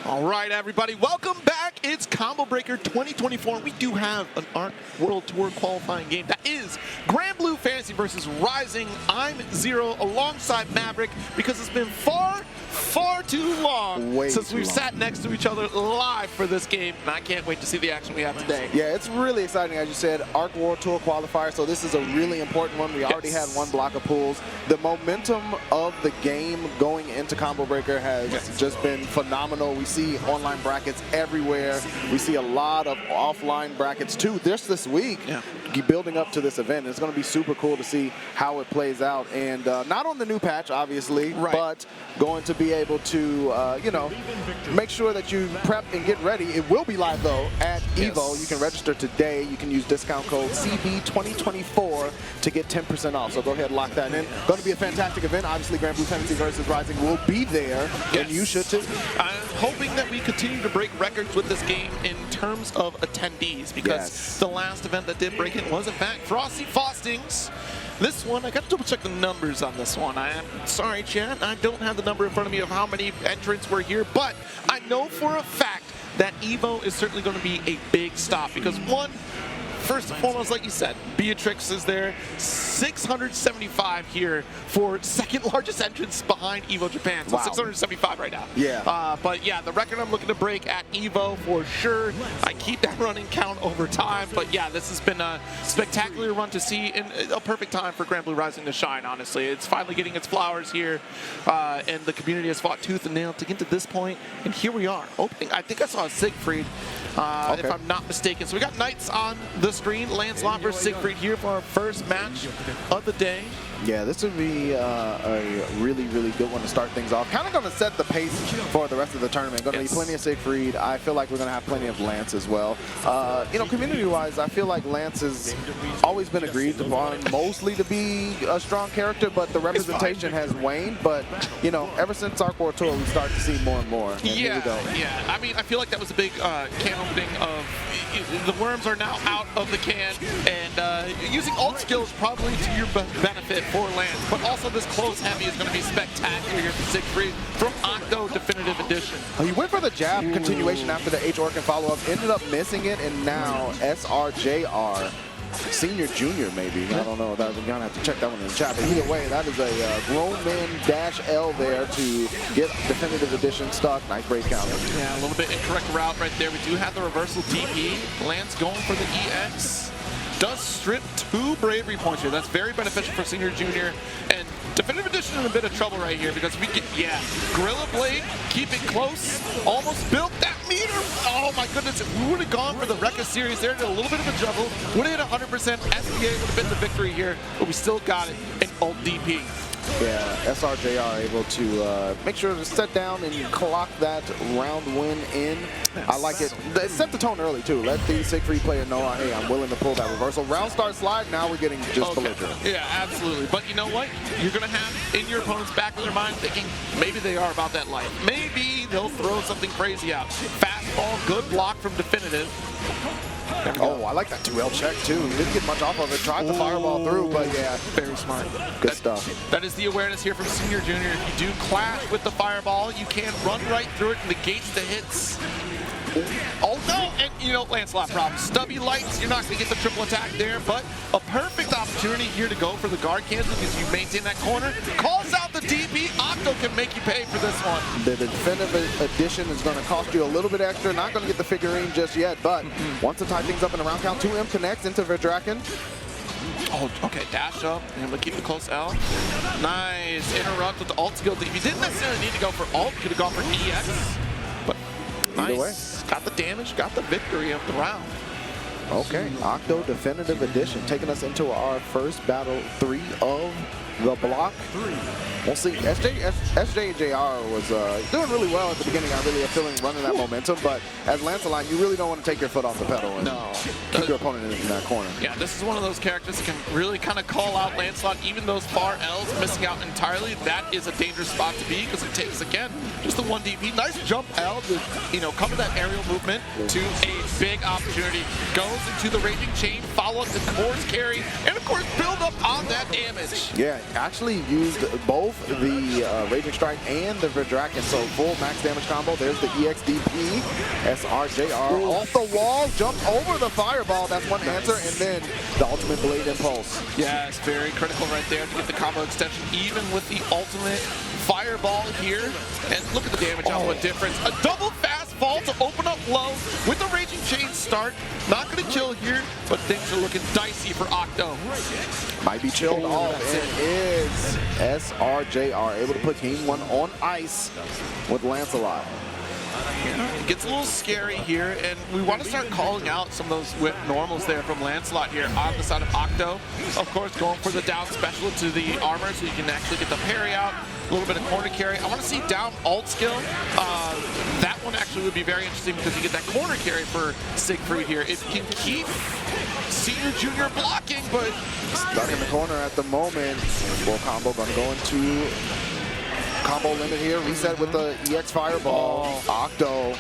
All right, everybody, welcome back. It's Combo Breaker 2024. We do have an ARC World Tour qualifying game. That is Granblue Fantasy versus Rising. I'm Zero alongside Maverick because it's been far too long since we've sat next to each other live for this game, and I can't wait to see the action we have today. Yeah, it's really exciting, as you said, ARC World Tour qualifier, so this is a really important one. We already had one block of pools. The momentum of the game going into Combo Breaker has just been phenomenal. We see online brackets everywhere. We see a lot of offline brackets too this week, building up to this event. It's going to be super cool to see how it plays out, and not on the new patch, obviously, but going to be able to, you know, make sure that you prep and get ready. It will be live, though, at EVO. You can register today. You can use discount code CB2024 to get 10% off. So go ahead and lock that in. Going to be a fantastic event. Obviously, Granblue Fantasy versus Rising will be there, and you should too. I'm hoping that we continue to break records with this game in terms of attendees, because the last event that did break it was, in fact, Frosty Faustings. This one, I got to double check the numbers on this one. I'm sorry, chat, I don't have the number in front of me of how many entrants were here, but I know for a fact that EVO is certainly going to be a big stop, because one, first and foremost, like you said, Beatrix is there. 675 here for second largest entrance behind EVO Japan. So 675 right now. Yeah. But yeah, the record I'm looking to break at EVO for sure. I keep that running count over time. But yeah, this has been a spectacular run to see, and a perfect time for Granblue Rising to shine, honestly. It's finally getting its flowers here, and the community has fought tooth and nail to get to this point. And here we are. Opening, I think I saw a Siegfried, if I'm not mistaken. So we got Knights on the screen. Lancelot versus Siegfried here for our first match of the day. Yeah, this would be a really good one to start things off. Kind of going to set the pace for the rest of the tournament. Going to be plenty of Siegfried. I feel like we're going to have plenty of Lance as well. You know, community-wise, I feel like Lance has always been agreed upon mostly to be a strong character, but the representation has waned. But, you know, ever since ARC World Tour, we start to see more and more. And yeah. I mean, I feel like that was a big can opening of the worms are now out of the can, and using ult skills probably to your benefit for Lance, but also this close heavy is going to be spectacular here for Siegfried from Octo Definitive Edition. He went for the jab continuation after the H-Orc and follow-up, ended up missing it, and now SRJR, senior, junior maybe, I don't know, we're going to have to check that one in the chat, but either way, that is a grown man dash L there to get Definitive Edition stuck. Nice brace counter. Yeah, a little bit incorrect route right there. We do have the reversal DP. Lance going for the EX. Does strip 2 bravery points here. That's very beneficial for senior, junior, and Definitive Edition in a bit of trouble right here, because we get, Gorilla Blade, keep it close, almost built that meter. Oh my goodness, if we would have gone for the Rekka series there, did a little bit of a juggle, would have hit 100%, SBA would have been the victory here, but we still got it in ult DP. Yeah, SRJR able to make sure to set down and clock that round win in. I like it. It set the tone early, too. Let the Siegfried player know, hey, I'm willing to pull that reversal. Round start slide, now we're getting just belligerent. Yeah, absolutely. But you know what? You're going to have in your opponent's back of their mind thinking, maybe they are about that life. Maybe they'll throw something crazy out. Fastball, good block from Definitive. Oh, I like that 2L check, too. He didn't get much off of it. Tried to fireball through, but yeah. Very smart. Good stuff. That is the awareness here from senior, junior. If you do clash with the fireball, you can run right through it and negates the hits. Oh no, and you know, Lancelot problem. Stubby lights, you're not going to get the triple attack there, but a perfect opportunity here to go for the guard cancel because you maintain that corner. Calls out the DP, Octo can make you pay for this one. The Definitive Edition is going to cost you a little bit extra, not going to get the figurine just yet, but once to tie things up in the round count, 2M connects into Verdraken. Oh, okay, dash up, and we'll keep the close L. Nice, interrupt with the ult skill. If you didn't necessarily need to go for ult, could have gone for EX, but nice. Got the damage, got the victory of the round. Okay, Octo Definitive Edition taking us into our first battle 3 of the block. We'll see. SJR was doing really well at the beginning. I really am feeling running that momentum, but as Lancelot, you really don't want to take your foot off the pedal and keep your opponent in that corner. Yeah, this is one of those characters that can really kind of call out Lancelot, even those far L's missing out entirely. That is a dangerous spot to be because it takes, again, just the 1 DP. Nice jump L to, you know, cover that aerial movement to a big opportunity. Goes into the Raging Chain, follow up the course carry, and of course build up on that damage. Yeah, actually used both the Raging Strike and the Verdraken, so full max damage combo. There's the EXDP, SRJR off the wall, jumped over the Fireball. That's one answer, and then the Ultimate Blade Impulse. Yeah, it's very critical right there to get the combo extension, even with the Ultimate Fireball here. And look at the damage output difference. A double fast fall to open up low with the Raging Chain start. Not going to kill here, but things are looking dicey for Octo. Might be chilled off. It is SRJR able to put Game 1 on ice with Lancelot. It gets a little scary here, and we want to start calling out some of those whip normals there from Lancelot here on the side of Octo. Of course, going for the down special to the armor so you can actually get the parry out. A little bit of corner carry. I want to see down ult skill. That one actually would be very interesting because you get that corner carry for Siegfried here. If you can keep Senior Junior blocking, but stuck in the corner at the moment. Full combo gonna go into combo limit here. Reset with the EX Fireball. Octo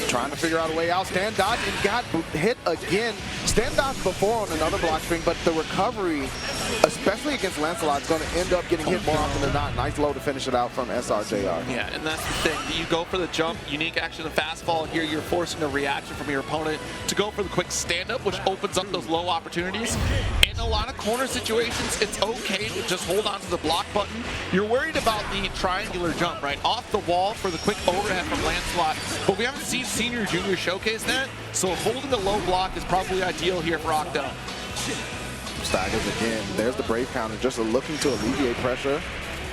trying to figure out a way out. Stand dodge and got hit again. Stand dodge before on another block string, but the recovery, especially against Lancelot, is going to end up getting hit more often than not. Nice low to finish it out from SRJR. Yeah, and that's the thing. You go for the jump, unique action, and fast fall here. You're forcing a reaction from your opponent to go for the quick stand-up, which opens up those low opportunities. In a lot of corner situations, it's okay to just hold on to the block button. You're worried about the triangular jump, right? Off the wall for the quick overhead from Lancelot, but we haven't seen Senior Junior showcase that, so holding the low block is probably ideal here for Octo. Staggers again. There's the Brave counter, just looking to alleviate pressure.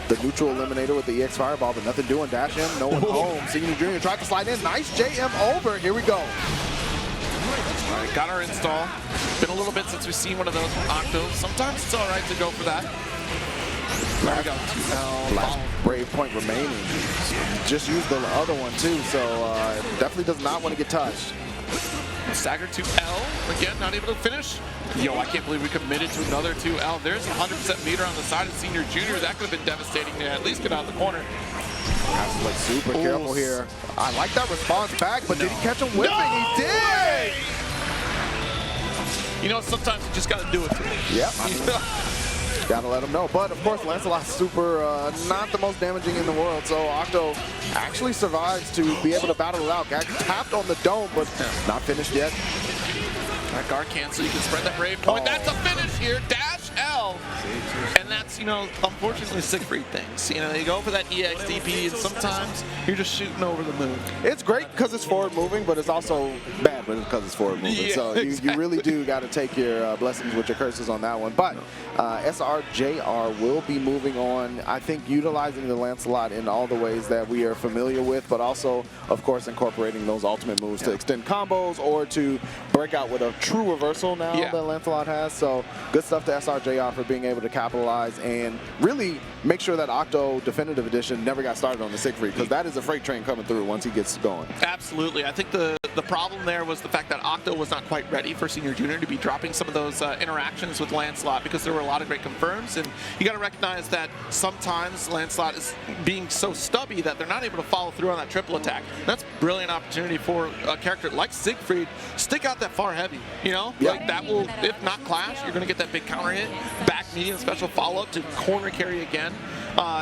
The neutral eliminator with the EX Fireball, but nothing doing. Dash in, no one home. Senior Junior tried to slide in. Nice JM over. Here we go. All right, got our install. Been a little bit since we've seen one of those from Octo. Sometimes it's all right to go for that. There we go. Last Brave point remaining. Just used the other one too, so definitely does not want to get touched. Stagger to L. Again, not able to finish. Yo, I can't believe we committed to another 2L. There's 100% meter on the side of Senior Junior. That could have been devastating to at least get out of the corner. Has to look super careful here. I like that response back, but did he catch him whipping? No He did! You know, sometimes you just got to do it to him. Yep. Gotta let him know. But of course, Lancelot's super not the most damaging in the world, so Octo actually survives to be able to battle it out. Got tapped on the dome, but not finished yet. That guard cancel, you can spread that Brave point. That's a finish here. Dash L. And that's, you know, unfortunately Siegfried things. You know, you go for that EXDP, and sometimes you're just shooting over the moon. It's great because it's forward moving, but it's also bad because it's forward moving. Yeah, so you really do got to take your blessings with your curses on that one. But SRJR will be moving on, I think, utilizing the Lancelot in all the ways that we are familiar with, but also, of course, incorporating those ultimate moves to extend combos or to break out with a true reversal now that Lancelot has. So good stuff to SRJR for being able to capitalize and really make sure that Octo Definitive Edition never got started on the Siegfried, because that is a freight train coming through once he gets going. Absolutely. I think the problem there was the fact that Octo was not quite ready for Senior Junior to be dropping some of those interactions with Lancelot, because there were a lot of great confirms, and you got to recognize that sometimes Lancelot is being so stubby that they're not able to follow through on that triple attack. That's a brilliant opportunity for a character like Siegfried. Stick out that far heavy, you know? Yep. Like that will, if not clash, you're going to get that big counter hit, back medium special follow-up to corner carry again.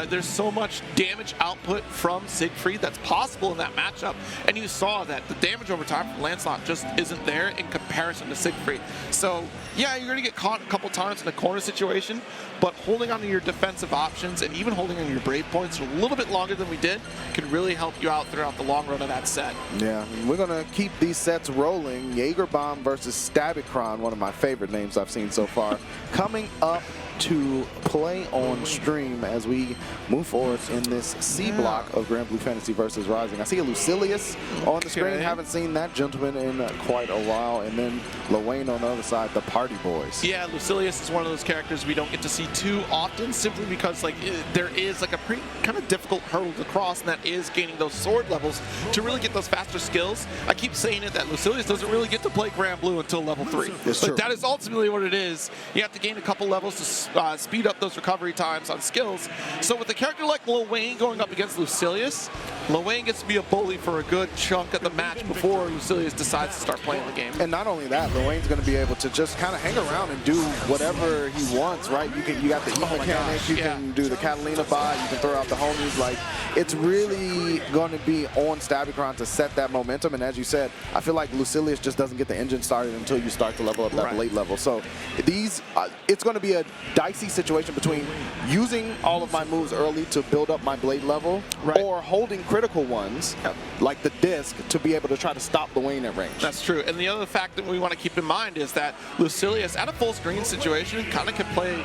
There's so much damage output from Siegfried that's possible in that matchup, and you saw that the damage over time from Lancelot just isn't there in comparison to Siegfried. So yeah, you're going to get caught a couple times in a corner situation, but holding on to your defensive options and even holding on to your Brave points a little bit longer than we did can really help you out throughout the long run of that set. Yeah, we're going to keep these sets rolling. JagerBomb versus Stabicron, one of my favorite names I've seen so far, coming up to play on stream as we move forward in this C block of Granblue Fantasy versus Rising. I see a Lucilius on the screen. Haven't seen that gentleman in quite a while. And then Lawayne on the other side, the Party Boys. Yeah, Lucilius is one of those characters we don't get to see too often, simply because like there is like a pretty kind of difficult hurdle to cross, and that is gaining those sword levels to really get those faster skills. I keep saying it that Lucilius doesn't really get to play Granblue until level 3. It's true. That is ultimately what it is. You have to gain a couple levels to speed up those recovery times on skills. So with a character like Lil Wayne going up against Lucilius, Lowain gets to be a bully for a good chunk of the match before Lucilius decides to start playing the game. And not only that, Lowain's going to be able to just kind of hang around and do whatever he wants, right? You got the E mechanic, you can do the Catalina buy, you can throw out the homies. Like, it's really going to be on Stabicron to set that momentum. And as you said, I feel like Lucilius just doesn't get the engine started until you start to level up that blade level. So these, it's going to be a dicey situation between using all of my moves early to build up my blade level, or holding critical ones like the disc to be able to try to stop Lowain at range. That's true. And the other fact that we want to keep in mind is that Lucilius, at a full screen situation, kind of can play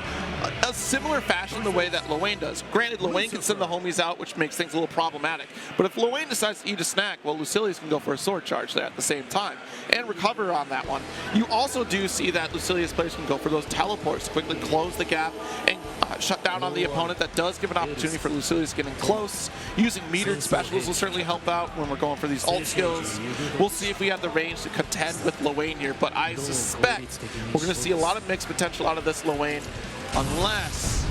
a similar fashion the way that Lowain does. Granted, Lowain can send the homies out, which makes things a little problematic. But if Lowain decides to eat a snack, well, Lucilius can go for a sword charge there at the same time and recover on that one. You also do see that Lucilius players can go for those teleports to quickly close the gap and shut down on the opponent. That does give an opportunity for Lucilius getting close. Using metered specials will certainly help out when we're going for these ult skills. We'll see if we have the range to contend with Lowain here, but I suspect we're going to see a lot of mixed potential out of this Lowain unless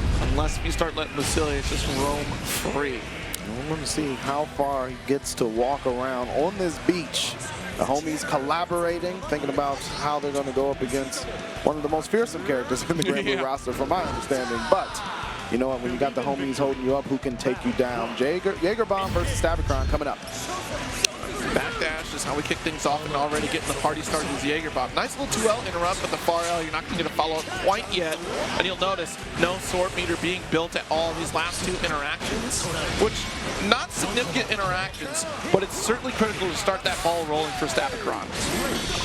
we start letting Lucilius just roam free. I want to see how far he gets to walk around on this beach. The homies collaborating, thinking about how they're going to go up against one of the most fearsome characters in the Granblue roster, from my understanding. But you know what? When you got the homies holding you up, who can take you down? JagerBomb versus Stabicron coming up. Backdash is how we kick things off, and already getting the party started with JagerBomb. Nice little 2L interrupt, but the far L, you're not going to get a follow-up quite yet. And you'll notice no sword meter being built at all these last two interactions, which, not significant interactions, but it's certainly critical to start that ball rolling for Stabicron.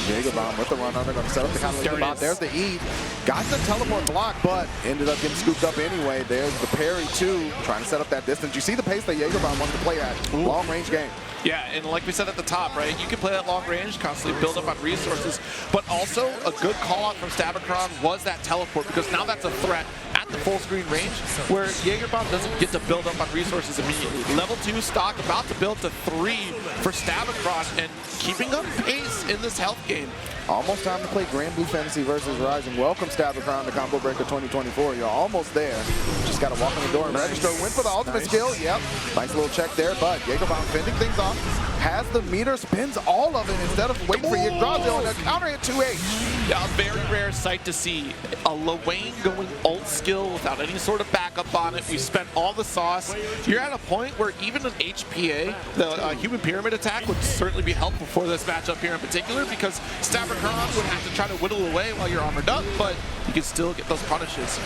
JagerBomb with the run under, going to set up the counter bot. There's the E. Got the teleport block, but ended up getting scooped up anyway. There's the parry too, trying to set up that distance. You see the pace that JagerBomb wants to play at. Long range game. Yeah, and like we said at the top, right, you can play that long range, constantly build up on resources, but also a good call out from Stabicron was that teleport, because now that's a threat at the full screen range where JagerBomb doesn't get to build up on resources immediately. Level 2 stock about to build to 3 for Stabicron, and keeping up pace in this health game. Almost time to play Granblue Fantasy versus Rising. Welcome, Stabicron, to Combo Breaker 2024. You're almost there. Just got to walk in the door and register. Win for the ultimate skill. Yep. Nice little check there, but JagerBomb fending things off. Has the meter, spins all of it instead of waiting for Yggdrasil and a counter hit 2H. Yeah, a very rare sight to see. A Lowain going ult skill without any sort of backup on it. We spent all the sauce. You're at a point where even an HPA, the human pyramid attack, would certainly be helpful for this matchup here in particular, because Stabicron would have to try to whittle away while you're armored up, but you can still get those punishes.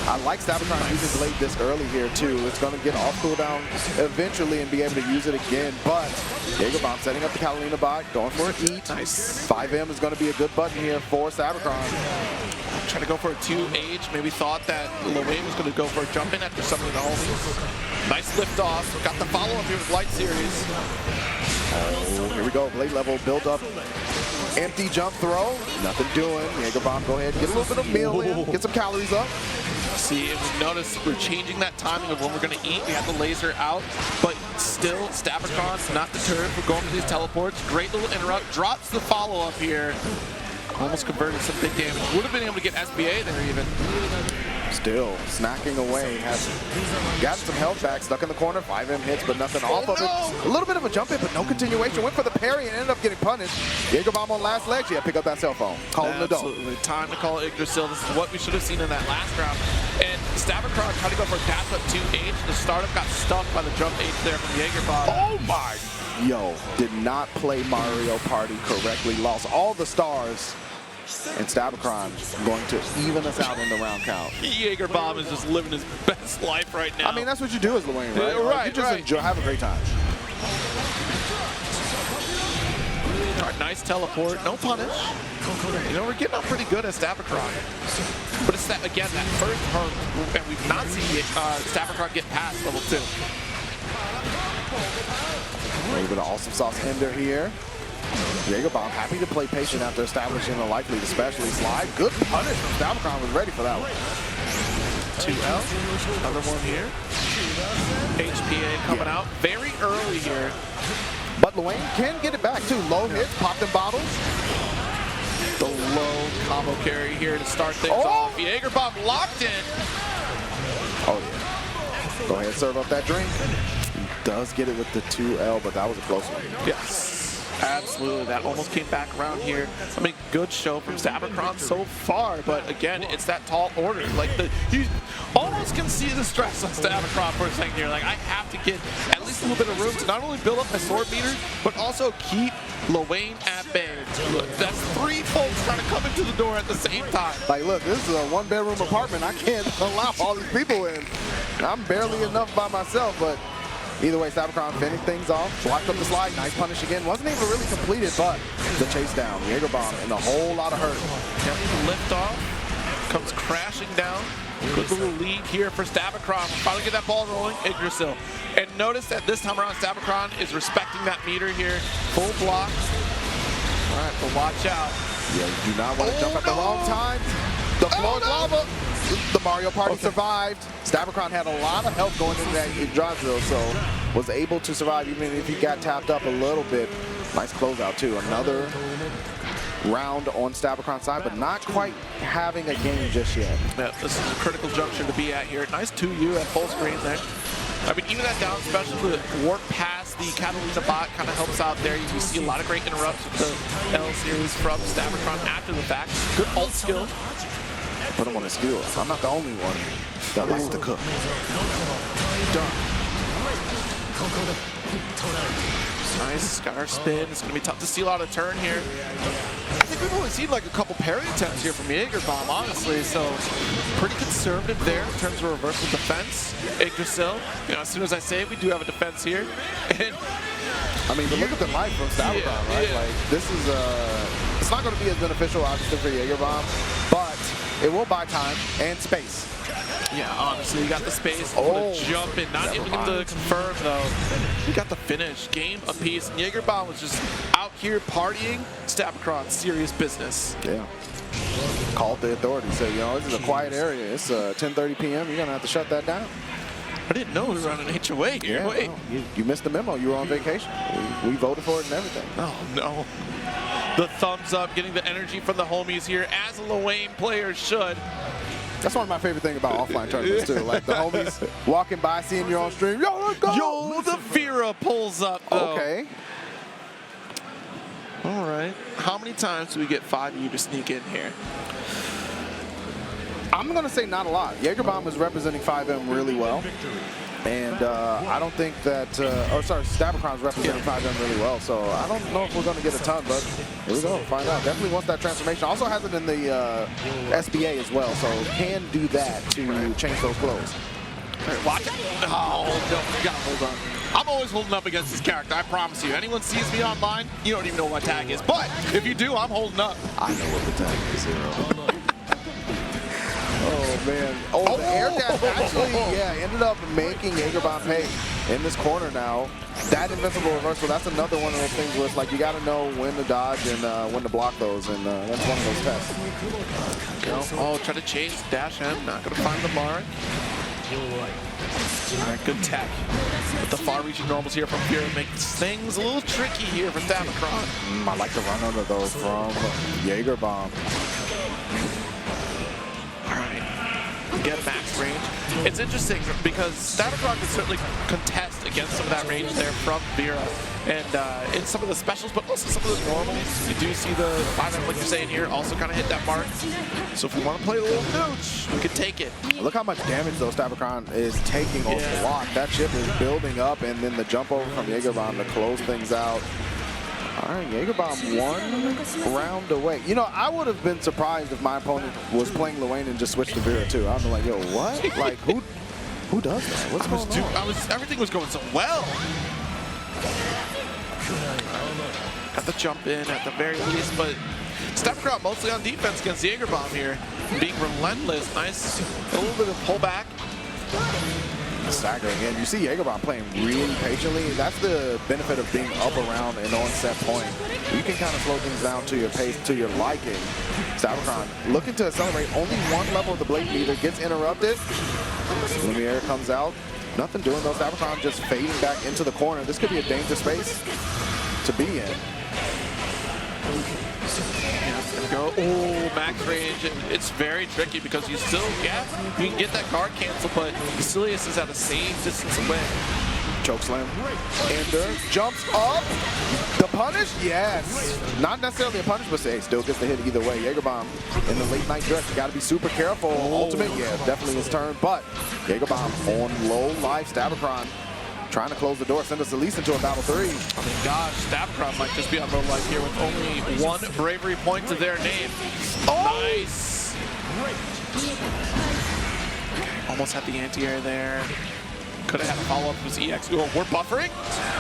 I like Stabicron using Blade Disc early here too. It's going to get off cooldown eventually and be able to use it again, but JagerBomb setting up the Catalina bot, going for an eat. Nice. 5M is going to be a good button here for Stabicron. Trying to go for a 2H, maybe thought that Lowain was going to go for a jump in after some of the homies. Nice lift off. Got the follow-up here with Light Series. Oh, here we go. Blade level, build up. Empty jump throw, nothing doing. JagerBomb, go ahead, get a little bit of meal in, get some calories up. See, and we notice we're changing that timing of when we're going to eat. We have the laser out, but still, Stabicron's not deterred. We're going for these teleports. Great little interrupt, drops the follow-up here. Almost converted some big damage. Would have been able to get SBA there even. Still snacking away, has gotten some health back, stuck in the corner, 5M hits, but nothing off of it. A little bit of a jump in, but no continuation. Went for the parry and ended up getting punished. JagerBomb on last legs. Yeah, pick up that cell phone. Call him the dope. Absolutely. Time to call Yggdrasil. This is what we should have seen in that last round. And Stabicron tried to go for a dash up 2H. The startup got stuck by the jump H there from JagerBomb. Oh my! Yo, did not play Mario Party correctly. Lost all the stars. And Stabicron going to even us out in the round count. JagerBomb is just living his best life right now. I mean, that's what you do as Lowain, right? Yeah, right, you just enjoy, have a great time. All right, nice teleport, no punish. You know, we're getting up pretty good at Stabicron. But it's that, again, that first hurdle, and we've not seen Stabicron get past level 2. A little bit of awesome sauce ender here. JagerBomb happy to play patient after establishing a life lead, especially slide. Good punish from Stabicron, was ready for that one. 2L, another one here. HPA coming out very early here. But Lowain can get it back too. Low hits, popped in bottles. The low combo carry here to start things off. JagerBomb locked in. Oh yeah. Go ahead, serve up that drink. does get it with the 2L, but that was a close one. Yes, absolutely. That almost came back around here. I mean, good show from Stabicron so far, but again, it's that tall order. Like, you almost can see the stress on Stabicron for a second here. Like, I have to get at least a little bit of room to not only build up my sword meter, but also keep Lewayne at bay. Look, that's 3 folks trying to come into the door at the same time. Like, look, this is a 1-bedroom apartment. I can't allow all these people in. I'm barely enough by myself, but either way, Stabicron fending things off, blocked up the slide, nice punish again. Wasn't even really completed, but the chase down. JagerBomb in a whole lot of hurt. Yep, lift off, comes crashing down. Good little lead here for Stabicron. Finally get that ball rolling, Yggdrasil. And notice that this time around, Stabicron is respecting that meter here. Full block. All right, but watch out. Yeah, you do not want to jump at the wrong time. The floor is lava. The Mario Party survived. Stabicron had a lot of health going into that Yggdrasil, so was able to survive even if he got tapped up a little bit. Nice closeout too. Another round on Stabicron's side, but not quite having a game just yet. Yeah, this is a critical juncture to be at here. Nice 2U at full screen there. I mean, even that down special to warp past the Catalina bot kind of helps out there. You see a lot of great interrupts with the L series from Stabicron after the fact. Good ult skill. Put him on his skill. I'm not the only one that likes to cook. Nice scar spin. It's going to be tough to steal out a turn here. I think we've only seen like a couple parry attempts here from JagerBomb, honestly, so pretty conservative there in terms of reversal defense. Yggdrasil, you know, as soon as I say it, we do have a defense here. And I mean, but look at the life from Stabicron, right? Yeah. Like, this is, it's not going to be as beneficial, obviously, for JagerBomb, but it will buy time and space. yeah, honestly, you got the space to jump in. Not even to confirm, though. You got the finish. Game apiece. And JagerBomb was just out here partying. Stabicron, serious business. Yeah. Called the authorities. Said, you know, this is a quiet area. It's 10:30 p.m. You're going to have to shut that down. I didn't know we were on an HOA here. Yeah, Wait. no, you missed the memo. You were on vacation. We voted for it and everything. Oh, no. The thumbs up, getting the energy from the homies here, as a Lewayne player should. That's one of my favorite things about offline tournaments, too. Like, the homies walking by, seeing you on stream. Yo, let's go! Yo, the Vera pulls up, though. Okay. All right. How many times do we get 5U to sneak in here? I'm going to say not a lot. JagerBomb is representing 5M really well. And I don't think that, Stabicron is representing 5M really well. So I don't know if we're going to get a ton, but here we go. Find out. Definitely wants that transformation. Also has it in the SBA as well. So can do that to change those clothes. All right, watch it. Oh, no, you got to hold on. I'm always holding up against this character, I promise you. Anyone sees me online, you don't even know what my tag is. But if you do, I'm holding up. I know what the tag is, Zero. Oh, man. Oh, the air dash actually, yeah, ended up making JagerBomb pay in this corner now. That invincible reversal, that's another one of those things where it's like you got to know when to dodge and when to block those, and that's one of those tests. You know? Oh, try to chase, dash M, not going to find the mark. All right, good tech. But the far-reaching normals here from Phuui makes things a little tricky here for Stabicron. I like the run under those from JagerBomb. Get max range. It's interesting because Stabicron can certainly contest against some of that range there from Vera and in some of the specials, but also some of the normals. You do see the 5M, like you're saying here, also kind of hit that mark. So if we want to play a little nooch, we could take it. Look how much damage though Stabicron is taking on the block. That chip is building up, and then the jump over from JagerBomb to close things out. All right, JagerBomb 1 round away. You know, I would have been surprised if my opponent was playing Lewayne and just switched to Vera too. I'd be like, yo, what? Like, who does that? What's going on? Everything was going so well. Got the jump in at the very least, but Stabicron mostly on defense against JagerBomb here, being relentless. Nice, a little bit of pullback. Staggering in. You see JagerBomb playing really patiently. That's the benefit of being up around an on-set point. You can kind of slow things down to your pace, to your liking. Stabicron looking to accelerate. Only one level of the blade meter gets interrupted. Lumiere comes out. Nothing doing though. Stabicron just fading back into the corner. This could be a dangerous space to be in. Go. Oh, max range. It's very tricky because you still, you can get that guard cancel, but Basilius is at the same distance away. Chokeslam. Ender jumps up. The punish? Yes. Not necessarily a punish, but hey, still gets the hit either way. JagerBomb in the late night dress. You got to be super careful. Ultimate, yeah, definitely his turn. But JagerBomb on low life. Stabicron trying to close the door, send us at least into a battle 3. I mean, gosh, Stabicron might just be on low life here with only one bravery point to their name. Oh! Nice. Almost had the anti-air there. Could have had a follow-up with his EX. Oh, we're buffering?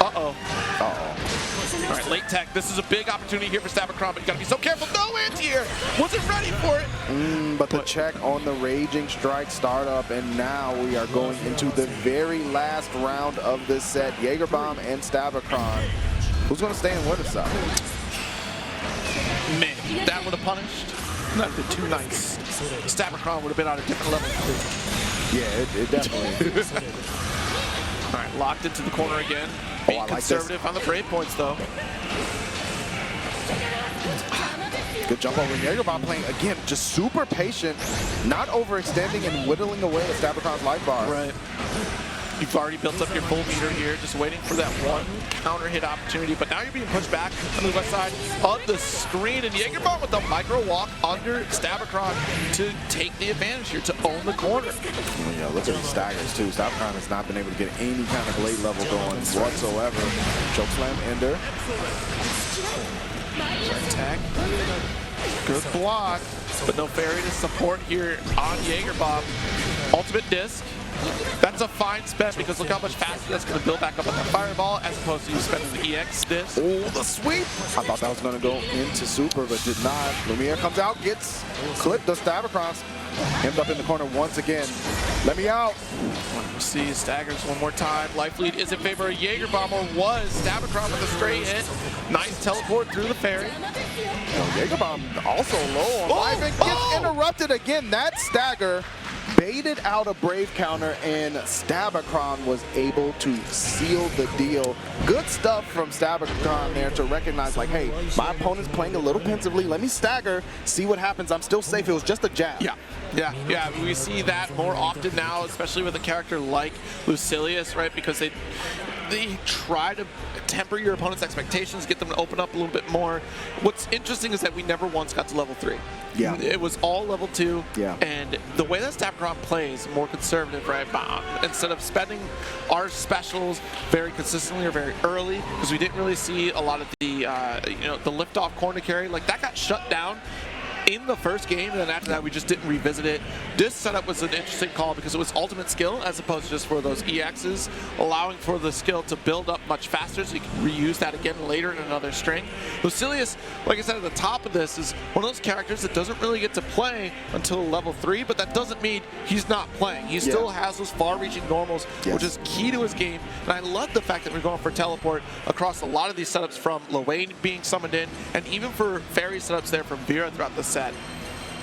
Uh-oh. Uh-oh. All right, late tech. This is a big opportunity here for Stabicron, but you gotta be so careful. No anti-air! Wasn't ready for it! But the check on the Raging Strike startup, and now we are going into the very last round of this set. JagerBomb and Stabicron. Who's gonna stay in winner's side? Man, that would have punished. That would have been too nice. Stabicron would have been on a different level. Yeah, it definitely. All right, locked into the corner again. Being conservative on the brave points, though. Good jump over. JagerBomb playing, again, just super patient, not overextending and whittling away at Stabicron's life bar. Right. You've already built up your full meter here, just waiting for that one counter hit opportunity, but now you're being pushed back on the west side of the screen, and JagerBomb with the micro walk under Stabicron to take the advantage here, to own the corner. Yeah, look at the staggers too. Stabicron has not been able to get any kind of blade level going whatsoever. Chokeslam, Ender. Attack. Good block, but no fairy to support here on JagerBomb. Ultimate disc. That's a fine spend because look how much faster that's going to build back up on the fireball as opposed to you spending the EX disc. Oh, the sweep! I thought that was going to go into super, but did not. Lumiere comes out, gets clipped. The Stabicrons hemmed up in the corner once again. Let me out. We'll see staggers one more time. Life lead is in favor of JagerBomb, or was. Stabicron with a straight hit. Nice teleport through the fairy. JagerBomb also low on life and gets interrupted again. That stagger baited out a brave counter, and Stabicron was able to seal the deal. Good stuff from Stabicron there to recognize, like, hey, my opponent's playing a little pensively. Let me stagger, see what happens. I'm still safe. It was just a jab. Yeah. We see that more often now, especially with a character like Lucilius, right? Because they try to temper your opponent's expectations, get them to open up a little bit more. What's interesting is that we never once got to level 3. Yeah. It was all level 2. Yeah. And the way that Stabicron plays, more conservative, right? Instead of spending our specials very consistently or very early, because we didn't really see a lot of the the lift-off corner carry, like that got shut down in the first game, and then after that we just didn't revisit it. This setup was an interesting call because it was ultimate skill as opposed to just for those EXs, allowing for the skill to build up much faster so you can reuse that again later in another string. Lucilius, like I said at the top of this, is one of those characters that doesn't really get to play until level 3, but that doesn't mean he's not playing. He still has those far-reaching normals, which is key to his game, and I love the fact that we're going for teleport across a lot of these setups, from Lowain being summoned in, and even for fairy setups there from Vera throughout the set.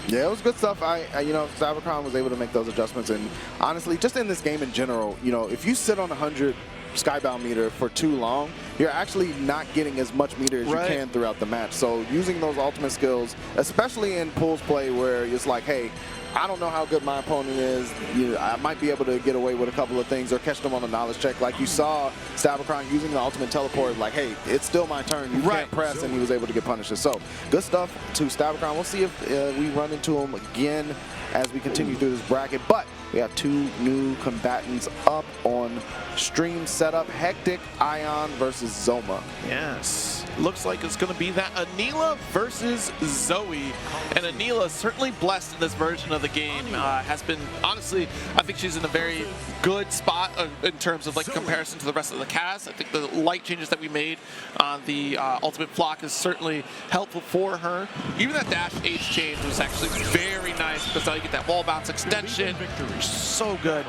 Yeah, it was good stuff. Stabicron was able to make those adjustments, and honestly, just in this game in general, if you sit on 100 Skybound meter for too long, you're actually not getting as much meter as you can throughout the match. So using those ultimate skills, especially in pools play where it's like, hey, I don't know how good my opponent is. I might be able to get away with a couple of things or catch them on a knowledge check. Like you saw Stabicron using the ultimate teleport, like, hey, it's still my turn. You can't press, and he was able to get punished. So good stuff to Stabicron. We'll see if we run into him again as we continue through this bracket. But we have 2 new combatants up on stream setup. Hectic Ion versus Zohma. Yes. Looks like it's going to be that Anila versus Zoe. And Anila, certainly blessed in this version of the game, has been, honestly, I think she's in a very good spot in terms of like comparison to the rest of the cast. I think the light changes that we made on the ultimate flock is certainly helpful for her. Even that dash H change was actually very nice because now you get that wall bounce extension. So good.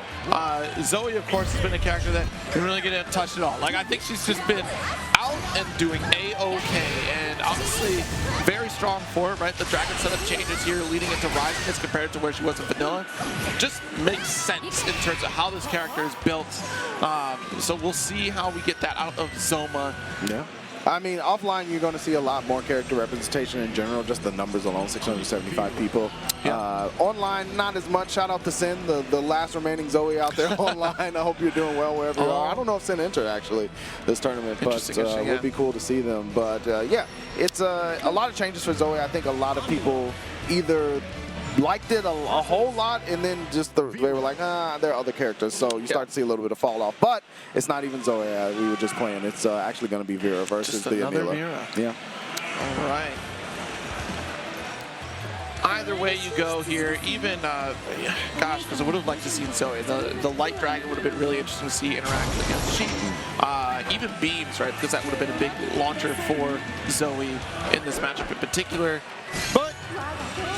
Zoe, of course, has been a character that you really get touched at all. Like, I think she's just been out and doing A-OK, and obviously very strong for it, right? The Dragon setup changes here leading into Rising as compared to where she was in Vanilla. Just makes sense in terms of how this character is built. So we'll see how we get that out of Zohma. Yeah. I mean, offline, you're going to see a lot more character representation in general, just the numbers alone, 675 people. Yeah. Online, not as much. Shout out to Sin, the last remaining Zoe out there online. I hope you're doing well wherever you are. I don't know if Sin entered, actually, this tournament, but it would be cool to see them. But, yeah, it's a lot of changes for Zoe. I think a lot of people either liked it a whole lot, and then just they were like, there are other characters, so you start to see a little bit of fall off. But it's not even Zoe we were just playing. It's actually going to be Vera versus just the another Anila. Vera. Yeah. All right. Either way you go here, even, gosh, because I would have liked to see Zoe. The Light Dragon would have been really interesting to see interact against Sheep. Even Beams, right, because that would have been a big launcher for Zoe in this matchup in particular. But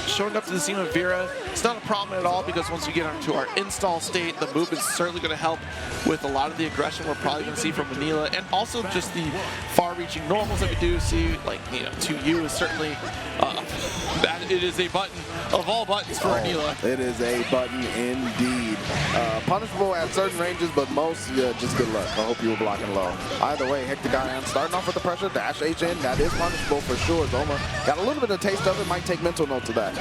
showing up to the scene with Vera, it's not a problem at all, because once you get onto our install state, the movement's certainly going to help with a lot of the aggression we're probably going to see from Anila, and also just the far-reaching normals that we do see. Like, you know, 2U is certainly that it is a button of all buttons for Anila. It is a button indeed. Punishable at certain ranges, but most, just good luck. I hope you were blocking low. Either way, Hecticion starting off with the pressure, dash H in, that is punishable for sure. Zohma got a little bit of taste of it, might take mental note of that.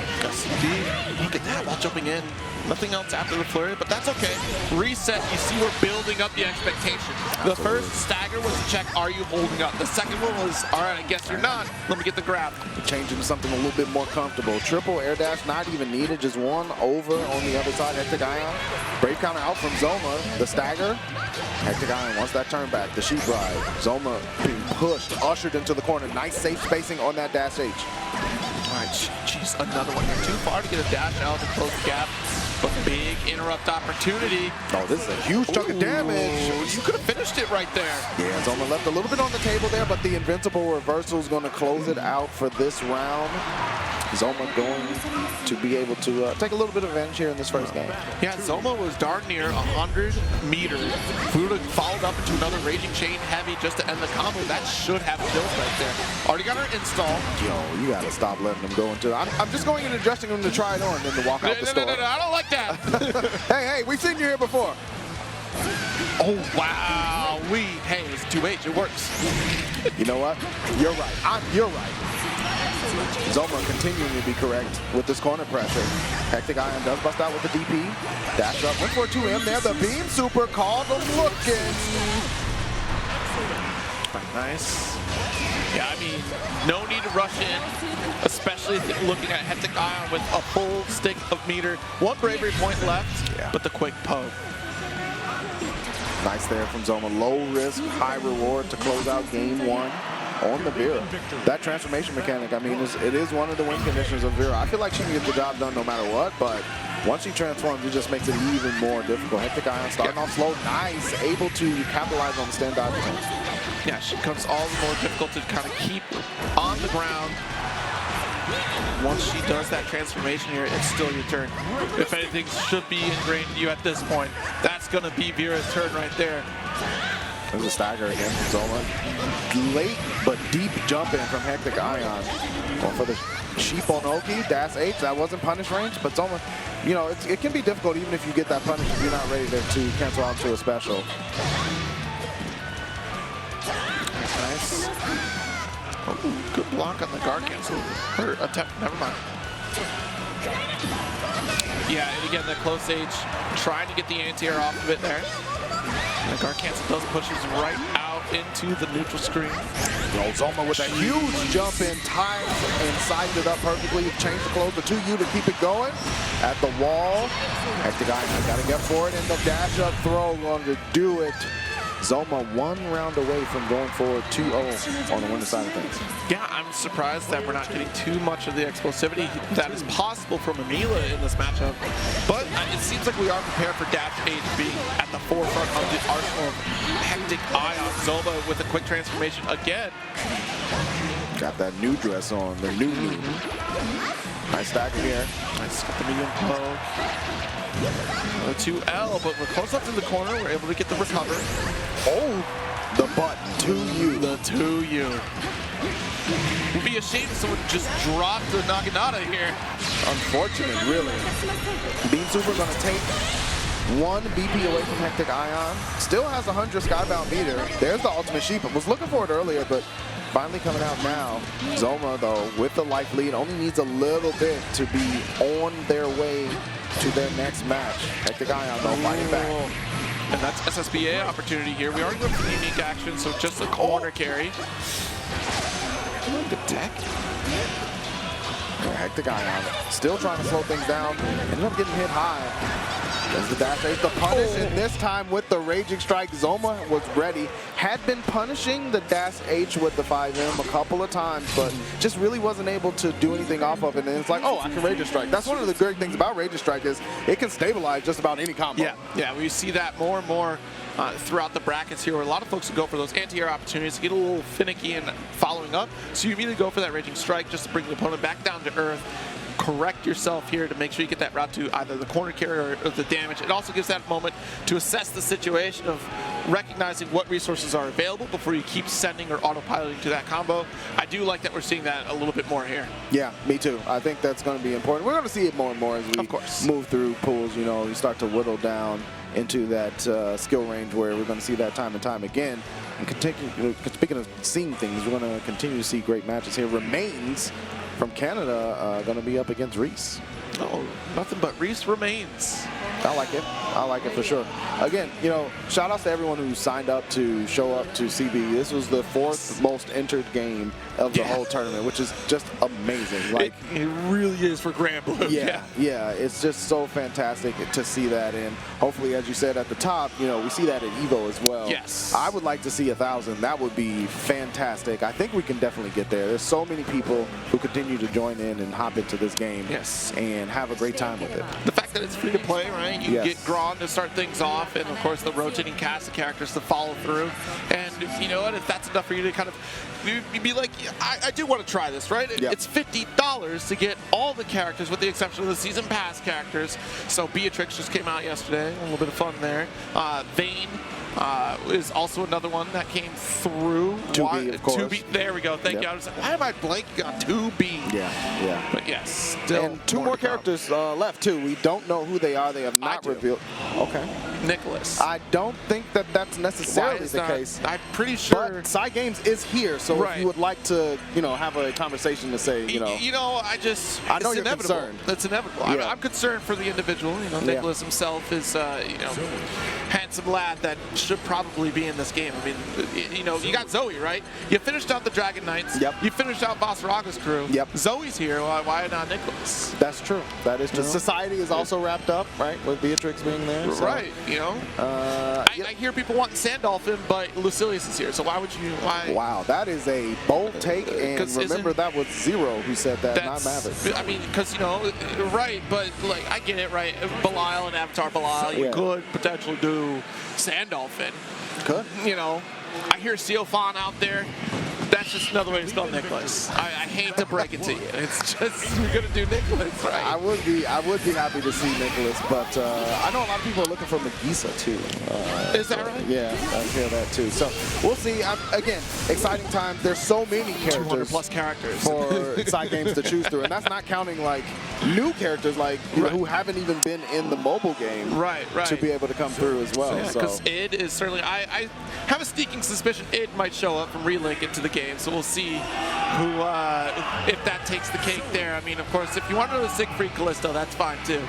Look at that while jumping in. Nothing else after the flurry, but that's okay. Reset, you see we're building up the expectation. The first stagger was to check, are you holding up? The second one was, all right, I guess you're not. Let me get the grab. Change into something a little bit more comfortable. Triple air dash, not even needed, just one over on the other side. Hecticion. Brave counter out from Zohma. The stagger. Hecticion wants that turn back. The sheep ride. Zohma being pushed, ushered into the corner. Nice safe spacing on that dash H. All right, jeez, another one here. Too far to get a dash out to close the gap, but big interrupt opportunity. Oh, this is a huge chunk of damage. You could have finished it right there. Yeah, Zohma left a little bit on the table there, but the invincible reversal is going to close it out for this round. Zohma going to be able to take a little bit of advantage here in this first game. Yeah, Zohma was darn near 100 meters. If we would have followed up into another Raging Chain Heavy just to end the combo, that should have killed right there. Already got her install. Yo, you got to stop letting them go into it. I'm just going into dressing room to try it on, then to walk out the store. No, I don't like that. Hey, we've seen you here before. Oh, wow. Hey, it's 2H. It works. You know what? You're right. You're right. Zohma continuing to be correct with this corner pressure. Hecticion does bust out with the DP. Dash up, went for a 2M there. The beam super called them looking. Nice. Yeah, I mean, no need to rush in, especially looking at Hecticion with a full stick of meter. One bravery point left, but the quick poke. Nice there from Zohma. Low risk, high reward to close out game one on the Vera. That transformation mechanic, I mean, it is one of the win conditions of Vera. I feel like she can get the job done no matter what, but once she transforms, it just makes it even more difficult. Hecticion starting off slow, nice, able to capitalize on the stand dodge attempt. Yeah, she becomes all the more difficult to kind of keep on the ground. Once she does that transformation here, it's still your turn. If anything should be ingrained in you at this point, that's going to be Vera's turn right there. There's a stagger again from Zohma. Late but deep jump in from Hecticion. Going for the sheep on Oki, dash H. That wasn't punish range, but Zohma, you know, it can be difficult even if you get that punish if you're not ready to cancel out to a special. Nice. Oh, good block on the guard cancel. Her attempt, never mind. Yeah, and again, the close age, trying to get the anti-air off of it there. And the guard cancel does push us right out into the neutral screen. Zohma with a huge jump in, timed and sized it up perfectly. Changed the close to 2U to keep it going. At the wall, Hecticion got to get for it, and the dash up throw going to do it. Zohma 1 round away from going forward 2-0 on the winning side of things. Yeah, I'm surprised that we're not getting too much of the explosivity that is possible from Anila in this matchup. But it seems like we are prepared for Dash H being at the forefront of the arsenal of Hecticion. Zohma with a quick transformation again. Got that new dress on, the new knee. Nice stagger here. Nice, got the medium poke. 2L, but we're close up to the corner. We're able to get the recover. Oh, the button, 2U. The 2U. It'd be a shame if someone just dropped the Naginata here. Unfortunate, really. Beam Super going to take 1 BP away from Hecticion. Still has 100 Skybound meter. There's the ultimate sheep. I was looking for it earlier, but finally coming out now. Zohma, though, with the life lead, only needs a little bit to be on their way to their next match. Hecticion, though, fighting back. And that's SSBA opportunity here. We already went for the unique action, so just a corner carry. Good tech. Hecticion still trying to slow things down. Ended up getting hit high. There's the dash H, the punish, and this time with the Raging Strike, Zohma was ready. Had been punishing the dash H with the 5M a couple of times, but just really wasn't able to do anything off of it. And it's like, oh, I can Raging Strike. That's one of the great things about Raging Strike is it can stabilize just about any combo. Yeah, we see that more and more throughout the brackets here, where a lot of folks will go for those anti-air opportunities to get a little finicky and following up. So you immediately go for that Raging Strike just to bring the opponent back down to earth. Correct yourself here to make sure you get that route to either the corner carry or the damage. It also gives that moment to assess the situation of recognizing what resources are available before you keep sending or autopiloting to that combo. I do like that we're seeing that a little bit more here. Yeah, me too. I think that's going to be important. We're going to see it more and more as we move through pools. You know, you start to whittle down into that skill range where we're going to see that time and time again. And continue, speaking of seeing things, we're going to continue to see great matches here. Remains from Canada going to be up against Reese. Oh, nothing but Reese Remains. I like it. I like it for sure. Again, you know, shout outs to everyone who signed up to show up to CB. This was the 4th most entered game of the whole tournament, which is just amazing. Like it really is for Granblue. Yeah, it's just so fantastic to see that. And hopefully, as you said at the top, you know, we see that at EVO as well. Yes. I would like to see 1,000. That would be fantastic. I think we can definitely get there. There's so many people who continue to join in and hop into this game and have a great time with it. The fact that it's free to play, right? You get Gron to start things off, and of course the rotating cast of characters to follow through. And you know what? If that's enough for you to kind of be like, I do want to try this, right? It's $50 to get all the characters with the exception of the season pass characters. So Beatrix just came out yesterday. A little bit of fun there. Vayne is also another one that came through. 2B, of course. 2B, there we go. Thank you. I was like, why am I blanking on 2B? Yeah. But yes, still. And 2 more characters left, too. We don't know who they are. They have not revealed. Okay. Nicholas. I don't think that that's necessarily the case. I'm pretty sure. But Side Games is here, so if you would like to, you know, have a conversation to say, you know. I know you're concerned. That's inevitable. I'm concerned for the individual. You know, Nicholas himself is, you know, handsome lad that should probably be in this game. I mean, you know, you got Zoe, right? You finished out the Dragon Knights. You finished out Basaraga's crew. Zoe's here. Why not Nicholas? That's true. That is true. Society is also wrapped up, right, with Beatrix being there. So. Right. You know, I hear people wanting Sandolphin, but Lucilius is here. So why would you? Why? Wow, that is a bold take. And remember, that was Zero who said that, not Maverick. I mean, because you know, right? But like, I get it, right? Belial and Avatar Belial, you could potentially do Sandolphin. Could. You know, I hear Seofon out there. That's just another way to spell Nicholas. I hate to break it to you. It's just, you're gonna do Nicholas, right? I would be happy to see Nicholas, but I know a lot of people are looking for Magisa too. Is that right? Yeah, I hear that too. So we'll see. Again, exciting times. There's so many characters, 200+ characters for Side Games to choose through, and that's not counting like new characters like you know, who haven't even been in the mobile game, to be able to come through as well. Because id is certainly. I have a sneaking suspicion id might show up from Relink into the game. So we'll see who, if that takes the cake there. I mean, of course, if you want to know the Siegfried Callisto, that's fine too.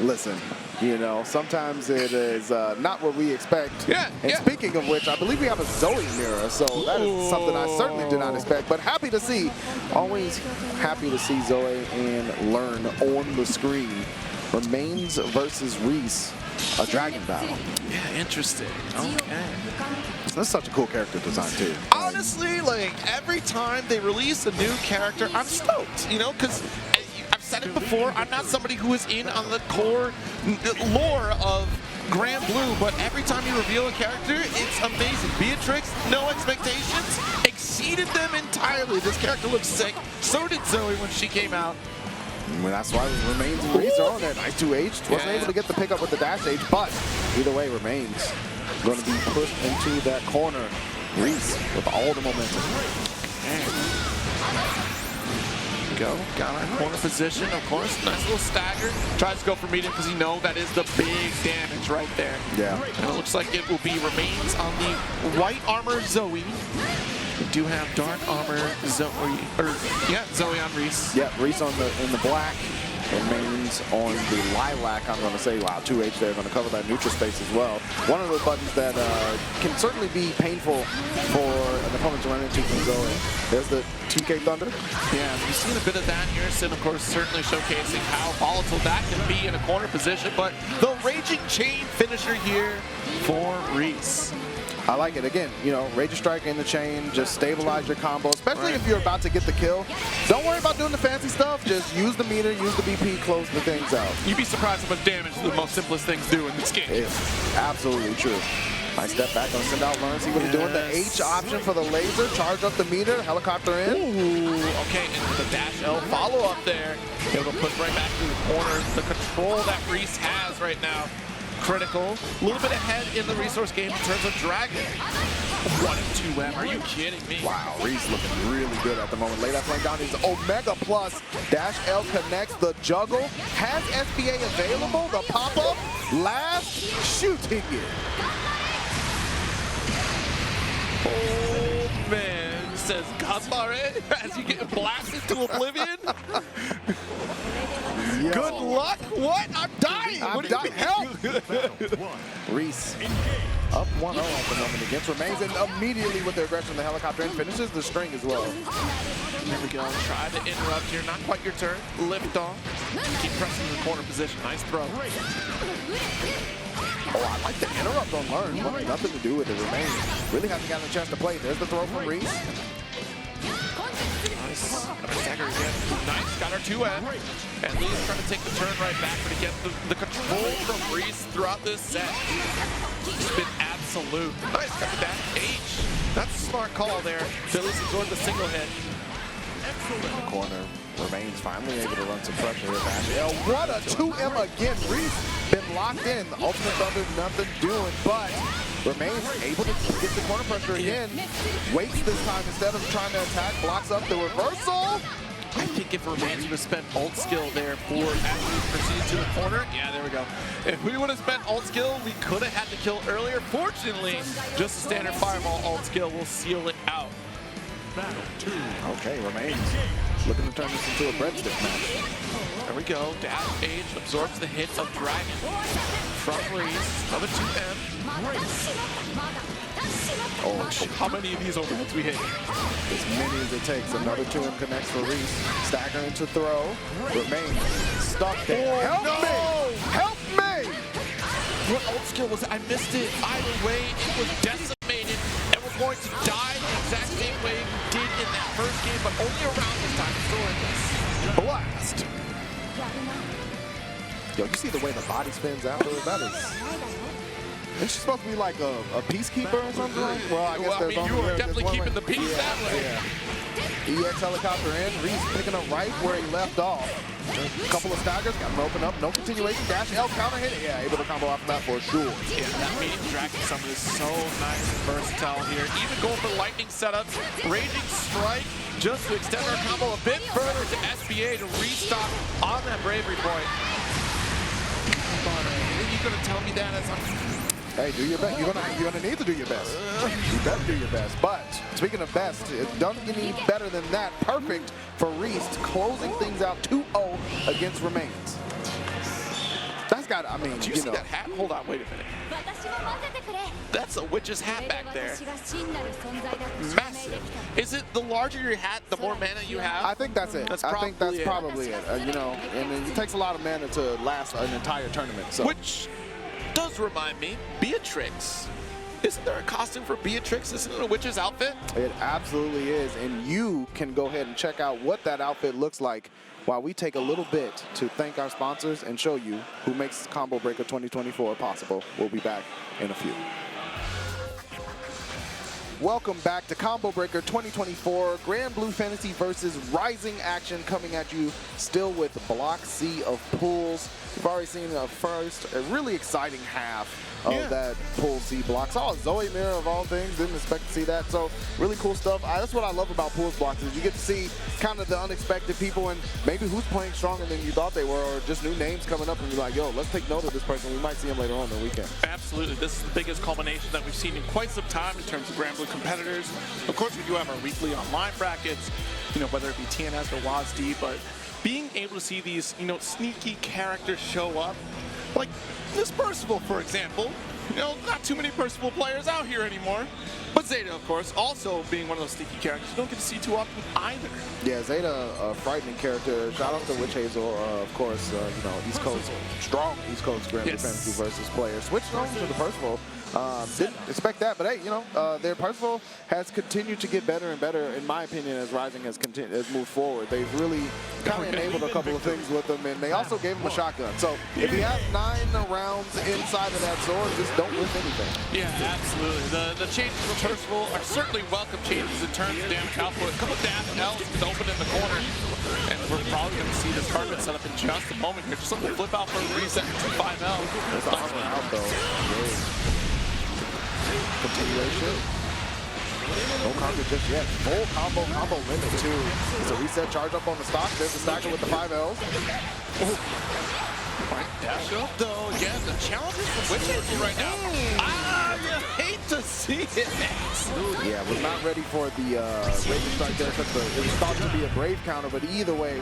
Listen, you know, sometimes it is not what we expect. And speaking of which, I believe we have a Zoe mirror, so that is something I certainly did not expect. But happy to see, always happy to see Zoe and Learn on the screen. Remains versus Reese, a dragon battle. Yeah, interesting. Okay. That's such a cool character design too. Honestly, like every time they release a new character, I'm stoked. You know, because I've said it before, I'm not somebody who is in on the core lore of Granblue, but every time you reveal a character, it's amazing. Beatrix, no expectations, exceeded them entirely. This character looks sick. So did Zoe when she came out. Well, that's why Remains and Reese are on that. Nice 2H. Wasn't able to get the pickup with the dash H, but either way, Remains going to be pushed into that corner. Reese with all the momentum. go. Got our corner position, of course. Nice little stagger. Tries to go for medium because you know that is the big damage right there. Yeah. And it looks like it will be remains on the white armor Zoe. We do have dark armor Zoe, Zoe on Reese. Yeah, Reese in the black. Remains on the lilac. I'm going to say, wow, 2H there. Going to cover that neutral space as well. One of those buttons that can certainly be painful for an opponent to run into from Zoe. There's the 2K Thunder. Yeah, you've seen a bit of that here. Sin, of course, certainly showcasing how volatile that can be in a corner position. But the Raging Chain finisher here for Reese. I like it. Again, you know, Rage Strike in the chain, just stabilize your combo, especially if you're about to get the kill. Don't worry about doing the fancy stuff. Just use the meter, use the BP, close the things out. You'd be surprised how much damage the most simplest things do in this game. It's absolutely true. Nice step back, gonna send out learn, see what he's doing. The H option for the laser, charge up the meter, helicopter in. Ooh, okay, and the dash L follow up there. It'll push right back to the corner. The control that Reese has right now. Critical. A little bit ahead in the resource game in terms of Dragon. 1 and 2M. Are you kidding me? Wow, Reese looking really good at the moment. Lay that flame down. He's Omega Plus. Dash L connects the juggle. Has SPA available. The pop-up. Last shooting it. Oh, man. Says Gambare as you get blasted to oblivion. Yo. Good luck. What? I'm dying. I'm What do you dying. mean? Help. Reese up 1-0 at the moment against Remains, and immediately with the aggression, the helicopter and finishes the string as well. There we go. Try to interrupt here. Not quite your turn. Lift off. Keep pressing the corner position. Nice throw. Oh, I like the interrupt on Learn. Nothing to do with it. Remains. Really hasn't gotten a chance to play. There's the throw from Reese. Nice. Another stagger again. Nice. Got our 2M. And Lee's trying to take the turn right back, but again, the control from Reese throughout this set has been absolute. Nice. Got that H. That's a smart call there. Billy's absorbed the single hit. In the corner. Remains finally able to run some pressure here. Dash. What a 2M again. Reese been locked in. The Ultimate Thunder, nothing doing, but Remains able to get the corner pressure again. Waits this time instead of trying to attack. Blocks up the reversal. I think if Remains would have spent ult skill there for as we proceed to the corner, yeah, there we go. If we would have spent ult skill, we could have had the kill earlier. Fortunately, just a standard fireball ult skill will seal it out. Okay, Remains looking to turn this into a breadstick match. There we go. Dash Age absorbs the hit of Dragon from Reese. Another 2M. Oh, How many of these overheads we hit? as many as it takes. Another 2M connects for Reese. Stagger into throw. Remains stuck there. Help me! Help me! What ult skill was it? I missed it. Either way, it was decimated and was going to die the exact same way we did in that first game, but only around this time. Still in this. Blast! Yo, you see the way the body spins out? That is... Is she supposed to be like a peacekeeper or something? Well, I guess there's you were definitely keeping the peace that way. Yeah. EX helicopter in. Reese picking up right where he left off. A couple of staggers, got him open up. No continuation. Dash L counter hit. Yeah, able to combo off that for sure. Yeah, that medium Dragon summon is so nice and versatile here. Even going for lightning setups, Raging Strike, just to extend our combo a bit further to SBA to restock on that bravery point. You're gonna tell me that as I'm... Hey, do your best. You're gonna need to do your best. You better do your best. But speaking of best, it doesn't get any better than that. Perfect for Reese, closing things out 2-0 against Remains. That's got. I mean, do you see that hat? Hold on, wait a minute. That's a witch's hat back there. Massive. Is it the larger your hat, the more mana you have? I think that's it. I think that's probably it. You know, and it takes a lot of mana to last an entire tournament. So. Which does remind me, Beatrix. Isn't there a costume for Beatrix? Isn't it a witch's outfit? It absolutely is, and you can go ahead and check out what that outfit looks like while we take a little bit to thank our sponsors and show you who makes Combo Breaker 2024 possible. We'll be back in a few. Welcome back to Combo Breaker 2024 Granblue Fantasy versus Rising action coming at you still with Block C of pools. We've already seen a really exciting half of that Pool C block. Saw a Zoe mirror of all things, didn't expect to see that. So really cool stuff. That's what I love about pools blocks is you get to see kind of the unexpected people and maybe who's playing stronger than you thought they were, or just new names coming up and you're like, yo, let's take note of this person. We might see him later on in the weekend. Absolutely. This is the biggest culmination that we've seen in quite some time in terms of Granblue competitors. Of course, we do have our weekly online brackets, whether it be TNS or WASD, but being able to see these, sneaky characters show up, like this Percival, for example. Not too many Percival players out here anymore. But Zeta, of course, also being one of those sneaky characters you don't get to see too often either. Yeah, Zeta, a frightening character. Shout out to WitchHazel, of course, East Coast, strong East Coast Granblue Fantasy versus players. Switched on to the Percival. Didn't expect that, but hey, their Percival has continued to get better and better, in my opinion, as Rising has moved forward. They've really kind of enabled a couple of things with them, and they also gave him a shotgun. So if he has 9 rounds inside of that sword, just don't lose anything. Yeah, absolutely. The changes for Percival are certainly welcome changes in terms of damage output. A couple of dash L's open in the corner, and we're probably going to see this carpet set up in just a moment here. Just let me flip out for a reset to 5L. There's the armor out, though. Continuation. No counter just yet. Full combo limit too. It's a reset charge up on the stock. There's the stacker with the 5Ls. Dash up though. Again, the challenges for WitchHazel right now. You hate to see it. Yeah, was not ready for the Raging Strike there because it was thought to be a Brave counter, but either way,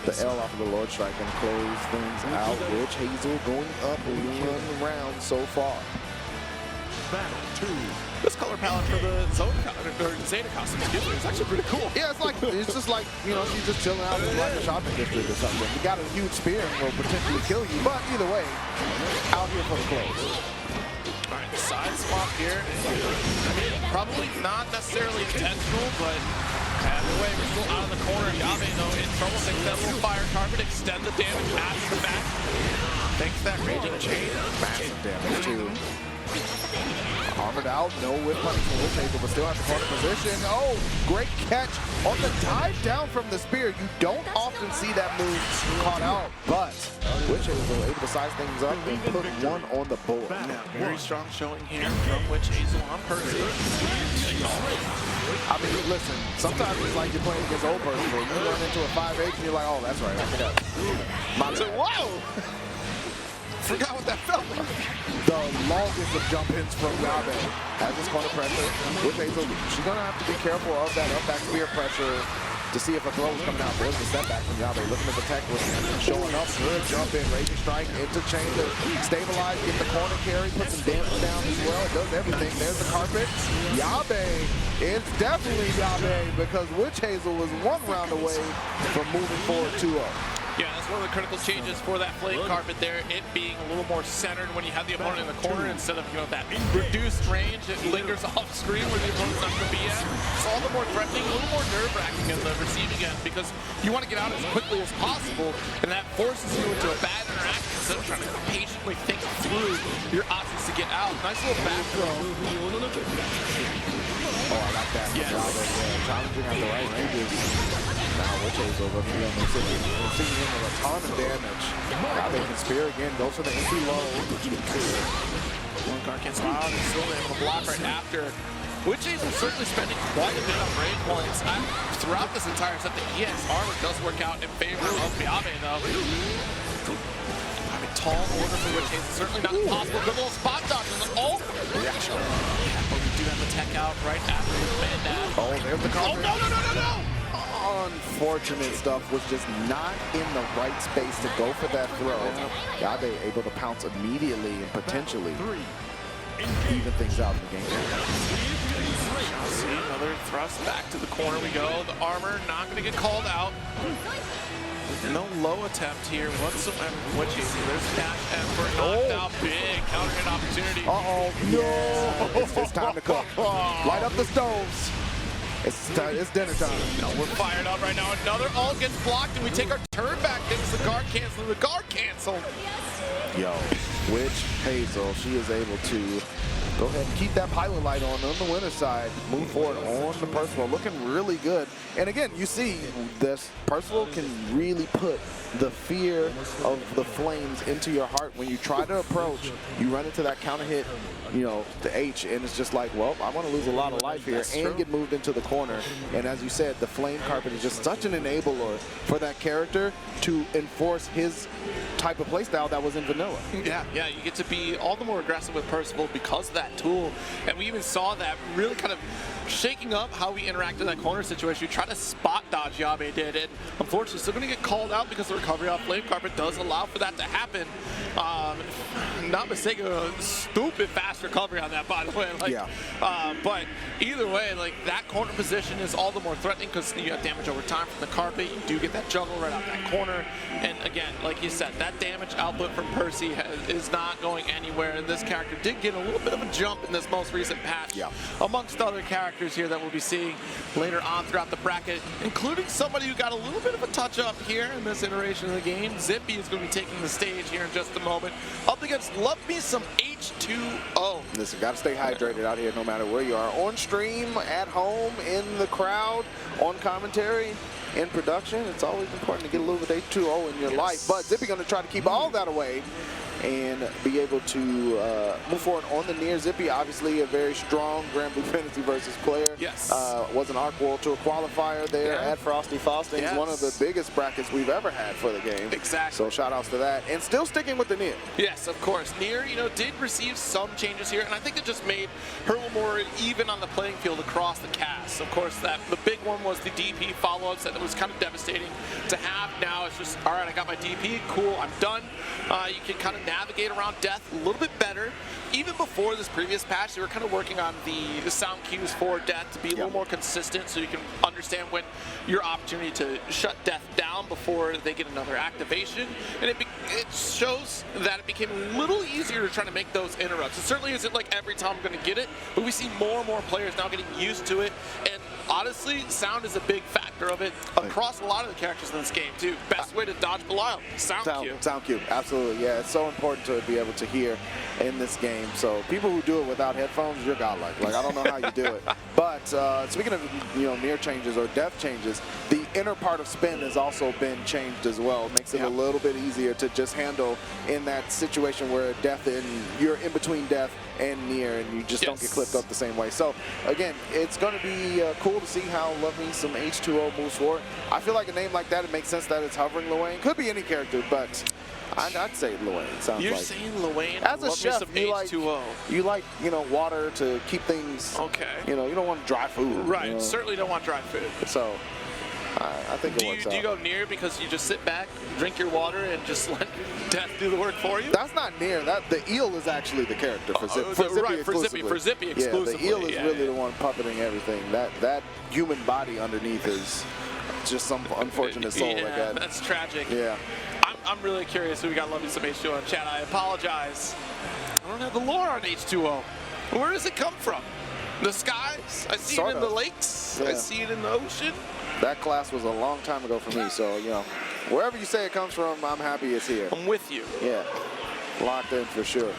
the L off of the Lord Strike and close things out. WitchHazel going up 1 round so far. Battle 2. This color palette for the Zeta costume, is actually pretty cool. Yeah, it's just like, she's just chilling out in like a shopping district or something. You got a huge spear and will potentially kill you, but either way, out here for the close. All right, side swap here. Probably not necessarily intentional, but either way, we're still out of the corner. Yabe, though, in trouble. Takes that little fire carpet, extend the damage after the back. Takes that raging chain. Massive damage, too. Armored out, no whip punch from WitchHazel, but still has the corner position. Oh, great catch on the dive down from the spear. You don't often see that move caught out, but WitchHazel able to size things up and put 1 on the board. Very strong showing here from WitchHazel on Percy. I mean, listen, sometimes it's like you're playing against old person, where you run into a 5H and you're like, oh, that's right, I forgot. Whoa! Forgot what that felt like. The longest of jump-ins from Yabe has this corner pressure. WitchHazel, she's going to have to be careful of that up back spear pressure to see if a throw is coming out. There's the setback from Yabe. Looking at the tech with showing up. Good jump in, Raging Strike, interchange to stabilize, get the corner carry, put some damage down as well. It does everything. There's the carpet. Yabe, it's definitely Yabe because WitchHazel was 1 round away from moving forward 2-0. Yeah, that's one of the critical changes for that flame carpet there, it being a little more centered when you have the opponent in the corner instead of, that reduced range. It lingers off screen where the opponent's not going to be at. It's all the more threatening, a little more nerve-wracking in the receiving end because you want to get out as quickly as possible, and that forces you into a bad interaction instead of trying to patiently think through your options to get out. Nice little back throw. Oh, I like that. Yes. Challenging at the right ranges. Now WitchHazel going to be on the city. We're seeing him with a ton of damage. Yabe can spear again, goes for the empty low. One card cancel out, and still able to block right after. WitchHazel certainly spending quite a bit on raid points. Throughout this entire set, the EX armor does work out in favor of Yabe, though. Tall order for WitchHazel, certainly not impossible. Good little spot dodge. Oh! Yeah, but we do have the tech out right after the man dash. Oh, there's the counter. Oh, no! Unfortunate stuff, was just not in the right space to go for that throw. Yabe able to pounce immediately and potentially even things out in the game. See another thrust back to the corner we go. The armor not going to get called out. No low attempt here whatsoever for WitchHazel. There's dash and for knocked out. Big counter hit opportunity. Uh-oh. No! Yeah, it's time to cook. Light up the stoves. It's dinner time. No, we're fired up right now. Another ult gets blocked, and we take our turn back. There's the guard cancel. The guard canceled. Yo, WitchHazel, she is able to Go ahead and keep that pilot light on the winner's side. Move forward on the Percival. Looking really good. And again, you see this Percival can really put the fear of the flames into your heart. When you try to approach, you run into that counter hit, you know, the H, and it's just like, well, I'm going to lose a lot of life here and get moved into the corner. And as you said, the flame carpet is just such an enabler for that character to enforce his type of playstyle that was in vanilla. Yeah, you get to be all the more aggressive with Percival because of that tool. And we even saw that really kind of shaking up how we interacted in that corner situation. You try to spot dodge, Yabe did, and unfortunately still going to get called out because the recovery off flame carpet does allow for that to happen. Not mistaken, a stupid fast recovery on that, by the way. Like, but either way, like that corner position is all the more threatening because you have damage over time from the carpet. You do get that juggle right out that corner. And again, like you said, that damage output from Percy is not going anywhere. And this character did get a little bit of a jump in this most recent patch, amongst other characters here that we'll be seeing later on throughout the bracket, including somebody who got a little bit of a touch up here in this iteration of the game. Zippy is going to be taking the stage here in just a moment, up against Love Me Some H2O. Listen, got to stay hydrated out here no matter where you are. On stream, at home, in the crowd, on commentary, in production. It's always important to get a little bit of H2O in your life. But Zippy going to try to keep all that away and be able to move forward on the near. Zippy, obviously a very strong Granblue Fantasy versus player. Was an Arc World Tour qualifier there at Frosty Faustings, one of the biggest brackets we've ever had for the game. So shout outs to that. And still sticking with the near. Yes, of course. Near, you know, did receive some changes here, and I think it just made her a little more even on the playing field across the cast. Of course, the big one was the DP follow-ups that was kind of devastating to have. Now it's just, all right, I got my DP, cool, I'm done. You can kind of navigate around death a little bit better. Even before this previous patch, they were kind of working on the sound cues for death to be a little more consistent, so you can understand when your opportunity to shut death down before they get another activation. And it shows that it became a little easier to try to make those interrupts. It certainly isn't like every time I'm going to get it, but we see more and more players now getting used to it. And honestly, sound is a big factor of it across a lot of the characters in this game too. Best way to dodge Belial, sound cue. Sound cue, absolutely. Yeah, it's so important to be able to hear in this game. So people who do it without headphones, you're godlike. Like, I don't know how you do it. But speaking of, you know, near changes or depth changes, the inner part of spin has also been changed as well. It makes it a little bit easier to just handle in that situation where death you're in between death and near, and you just don't get clipped up the same way. So again, it's going to be cool to see how Love Me Some H2O moves forward. I feel like a name like that, it makes sense that it's hovering Luane. Could be any character, but I'd say Luane. Sounds You're like. saying Luane? As a chef, H2O. You like, you know, water to keep things. You know, you don't want dry food. Right. You know? Certainly don't want dry food. So I think it works out. Do you go near because you just sit back, drink your water, and just let death do the work for you? That's not near. The eel is actually the character for Zippy. For Zippy exclusively. Yeah, the eel is really the one puppeting everything. That human body underneath is just some unfortunate soul like that. That's tragic. Yeah. I'm really curious who we got. Love Me Some H2O in chat. I apologize. I don't have the lore on H2O. Where does it come from? The skies? I see it in the lakes. I see it in the ocean. That class was a long time ago for me, so, you know, wherever you say it comes from, I'm happy it's here. I'm with you. Yeah, locked in for sure.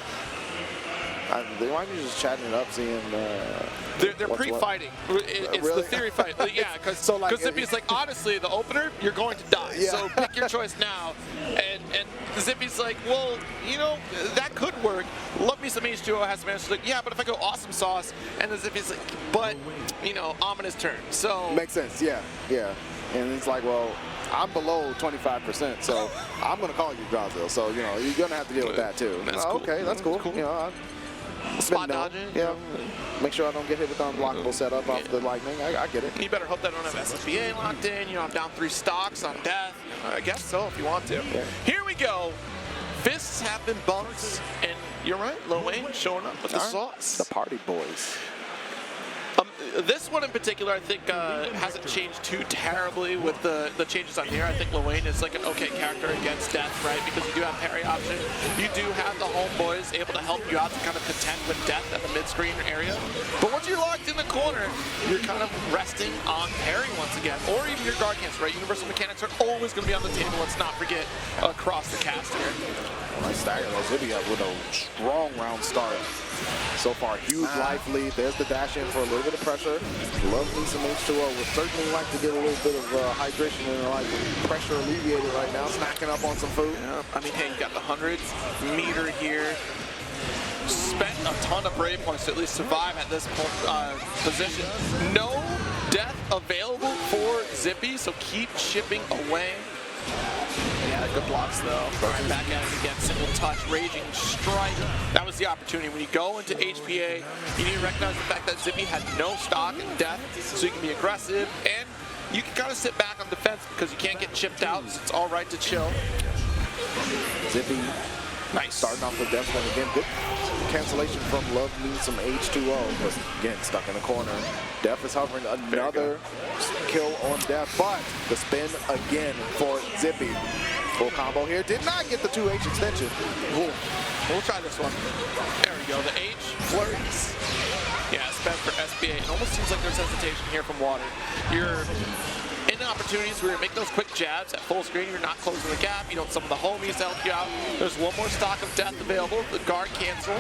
Why aren't you just chatting it up, seeing... They're pre-fighting. It's the theory fight. Yeah, because Zippy's like, honestly, the opener, you're going to die. So pick your choice now. And Zippy's like, well, you know, that could work. Love Me Some H2O has some answers like, yeah, but if I go Awesome Sauce, and then Zippy's like, but, you know, ominous turn. So makes sense. Yeah. And it's like, well, I'm below 25%, so I'm going to call you GBVSR. So, you know, you're going to have to deal with that too. That's cool. Okay, that's cool. You know, spot dodging. Yeah. Make sure I don't get hit with the unblockable setup off the lightning. I get it. You better hope that I don't have SSBA locked in. You know, I'm down 3 stocks on death. I guess so if you want to. Yeah. Here we go. Fists have been bumped, and you're right, Luane showing up with the sauce. The party boys. This one in particular, I think, hasn't changed too terribly with the changes on here. I think Luane is like an okay character against death, right? Because you do have parry option. You do have the homeboys able to help you out to kind of contend with death at the mid-screen area. But once you're locked in the corner, you're kind of resting on parry once again, or even your guard cancel, right? Universal mechanics are always going to be on the table. Let's not forget across the cast here. Nice stagger though. Zippy with a strong round start. So far, huge life lead. There's the dash in for a little bit of pressure. Love me some H2O. Would certainly like to get a little bit of hydration in their life. Pressure alleviated right now. Snacking up on some food. Yeah. I mean, hey, you got the 100-meter here. Spent a ton of brave points to at least survive at this position. No death available for Zippy, so keep chipping away. Yeah, good blocks though. Right back at it again, single touch, raging strike. That was the opportunity. When you go into HPA, you need to recognize the fact that Zippy had no stock in death, so you can be aggressive, and you can kind of sit back on defense because you can't get chipped out, so it's all right to chill. Zippy, nice. Starting off with death one again. Good cancellation from Love Me some H2O, but again, stuck in the corner. Def is hovering another kill on Def, but the spin again for Zippy. Full combo here. Did not get the 2H extension. Ooh. We'll try this one. There we go. The H flurries. Yeah, spent for SBA. It almost seems like there's hesitation here from Water. You're in opportunities where you make those quick jabs at full screen. You're not closing the gap. You don't summon the homies to help you out. There's one more stock of death available. The guard cancel.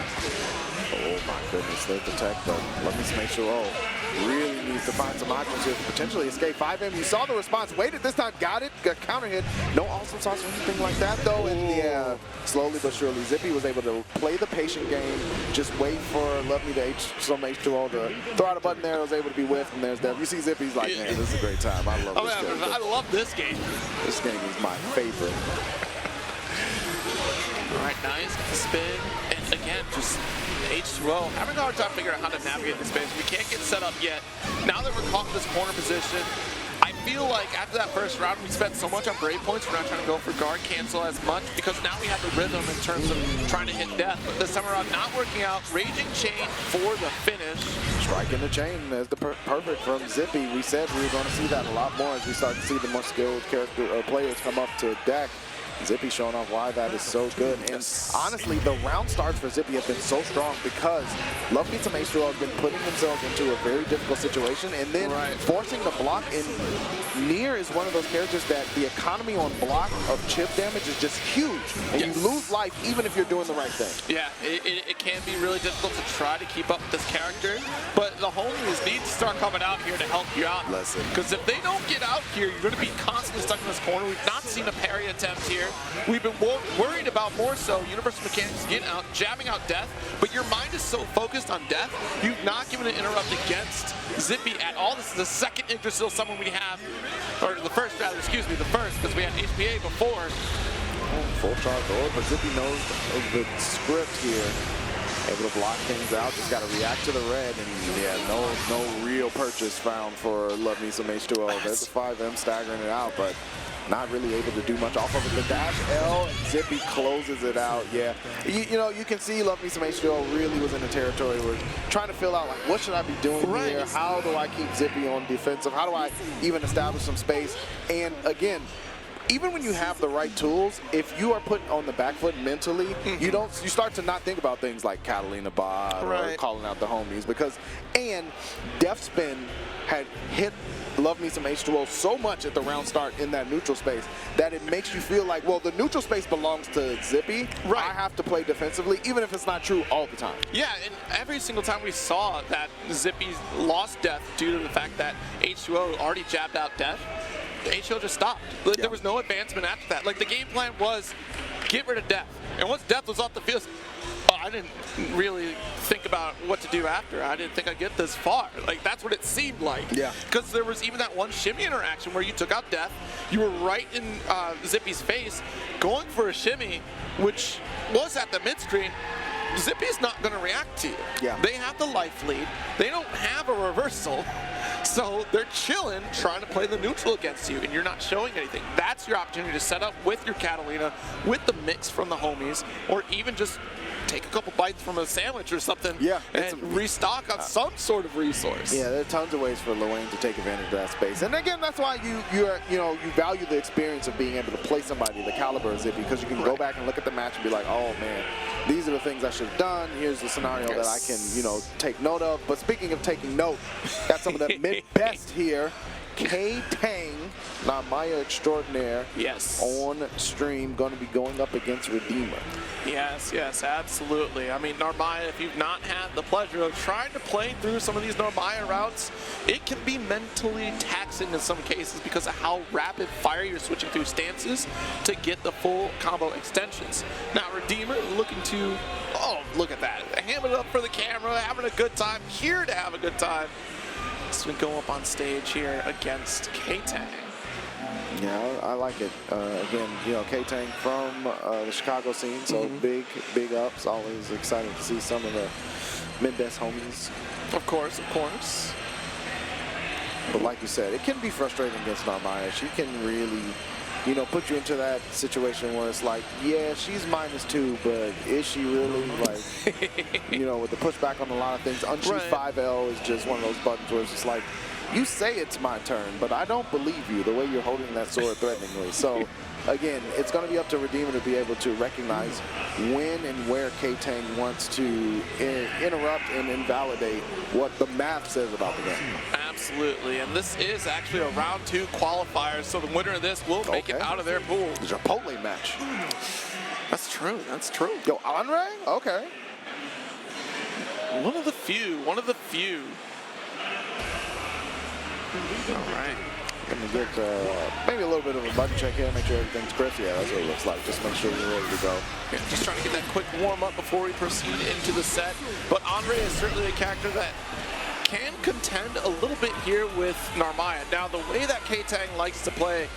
Oh my goodness, there's the tech, but let me make sure. Oh, really needs to find some options here to potentially escape 5M. You saw the response, waited this time, got it, got counter hit. No awesome sauce or anything like that though. And yeah, slowly but surely, Zippy was able to play the patient game, just wait for Love Me to some H2O to throw out a button there. Was able to be whiffed, and there's Dev. You see Zippy's like, man, this is a great time. I love this game. I love this game. This game is my favorite. All right, nice spin, and again, just H2O having a hard time figuring out how to navigate this space. We can't get set up yet. Now that we're caught in this corner position, I feel like after that first round, we spent so much on brave points, we're not trying to go for guard cancel as much because now we have the rhythm in terms of trying to hit death. But this time around, not working out. Raging chain for the finish. Striking the chain as the perfect from Zippy. We said we were going to see that a lot more as we start to see the more skilled players come up to deck. Zippy showing off why that is so good. And honestly, the round starts for Zippy have been so strong because Love Me some H2O has been putting themselves into a very difficult situation and then forcing the block. And Nier is one of those characters that the economy on block of chip damage is just huge. And you lose life even if you're doing the right thing. Yeah, it can be really difficult to try to keep up with this character, but the homies need to start coming out here to help you out. Because if they don't get out here, you're going to be constantly stuck in this corner. We've not seen a parry attempt here. We've been worried about more so Universal Mechanics getting out, jamming out death, but your mind is so focused on death, you've not given an interrupt against Zippy at all. This is the second Yggdrasil summon we have, or the first rather, excuse me, the first, because we had HPA before. Full charge orb, but Zippy knows the script here. Able to block things out, just got to react to the red, and yeah, no real purchase found for Love Me some H2O. There's the 5M staggering it out, but not really able to do much off of it. The dash L, Zippy closes it out. Yeah, you know, you can see Love Me some H2O really was in the territory where trying to fill out like, what should I be doing here? How do I keep Zippy on defensive? How do I even establish some space? And again, even when you have the right tools, if you are put on the back foot mentally, you start to not think about things like Catalina bot or calling out the homies because, and Def Spin had hit Love Me some H2O so much at the round start in that neutral space that it makes you feel like, well, the neutral space belongs to Zippy. I have to play defensively, even if it's not true all the time. Yeah, and every single time we saw that Zippy lost death due to the fact that H2O already jabbed out death, H2O just stopped. There was no advancement after that. Like, the game plan was get rid of death. And once death was off the field, I didn't really think about what to do after. I didn't think I'd get this far. Like, that's what it seemed like. Yeah. Because there was even that one shimmy interaction where you took out death. You were right in Zippy's face, going for a shimmy, which was at the mid-screen. Zippy's not going to react to you. Yeah. They have the life lead. They don't have a reversal. So they're chilling, trying to play the neutral against you, and you're not showing anything. That's your opportunity to set up with your Catalina, with the mix from the homies, or even just take a couple bites from a sandwich or something and restock on some sort of resource. Yeah, there are tons of ways for Luane to take advantage of that space. And again, that's why you value the experience of being able to play somebody the caliber of Zippy, because you can go back and look at the match and be like, oh man, these are the things I should have done. Here's the scenario that I can, take note of. But speaking of taking note, got some of that mid-best here. Ktang, not Maya Extraordinaire, Yes. on stream, going to be going up against Redeemer. Yes, yes, absolutely. I mean, Narmaya, if you've not had the pleasure of trying to play through some of these Narmaya routes, it can be mentally taxing in some cases because of how rapid fire you're switching through stances to get the full combo extensions. Now, Redeemer looking to, oh, look at that. Hamming it up for the camera, having a good time, here to have a good time. So we go up on stage here against Ktang. Yeah, I like it. Again, you know, Ktang from the Chicago scene, so big ups. Always exciting to see some of the mid-best homies. Of course, of course. But like you said, it can be frustrating against Narmaya. She can really, you know, put you into that situation where it's like, yeah, she's -2, but is she really? Like, you know, with the pushback on a lot of things. Unsheath 5L is just one of those buttons where it's just like, you say it's my turn, but I don't believe you the way you're holding that sword threateningly. So, again, it's going to be up to Redeemer to be able to recognize when and where Ktang wants to interrupt and invalidate what the math says about the game. Absolutely, and this is actually a round 2 qualifier, so the winner of this will make it out of their pool. It's a Chipotle match. That's true, that's true. Yo, Andre? Okay. One of the few. All right. Gonna get maybe a little bit of a button check here, make sure everything's crisp. Yeah, that's what it looks like. Just make sure you're ready to go. Yeah, just trying to get that quick warm-up before we proceed into the set. But Andre is certainly a character that can contend a little bit here with Narmaya. Now, the way that Ktang likes to play,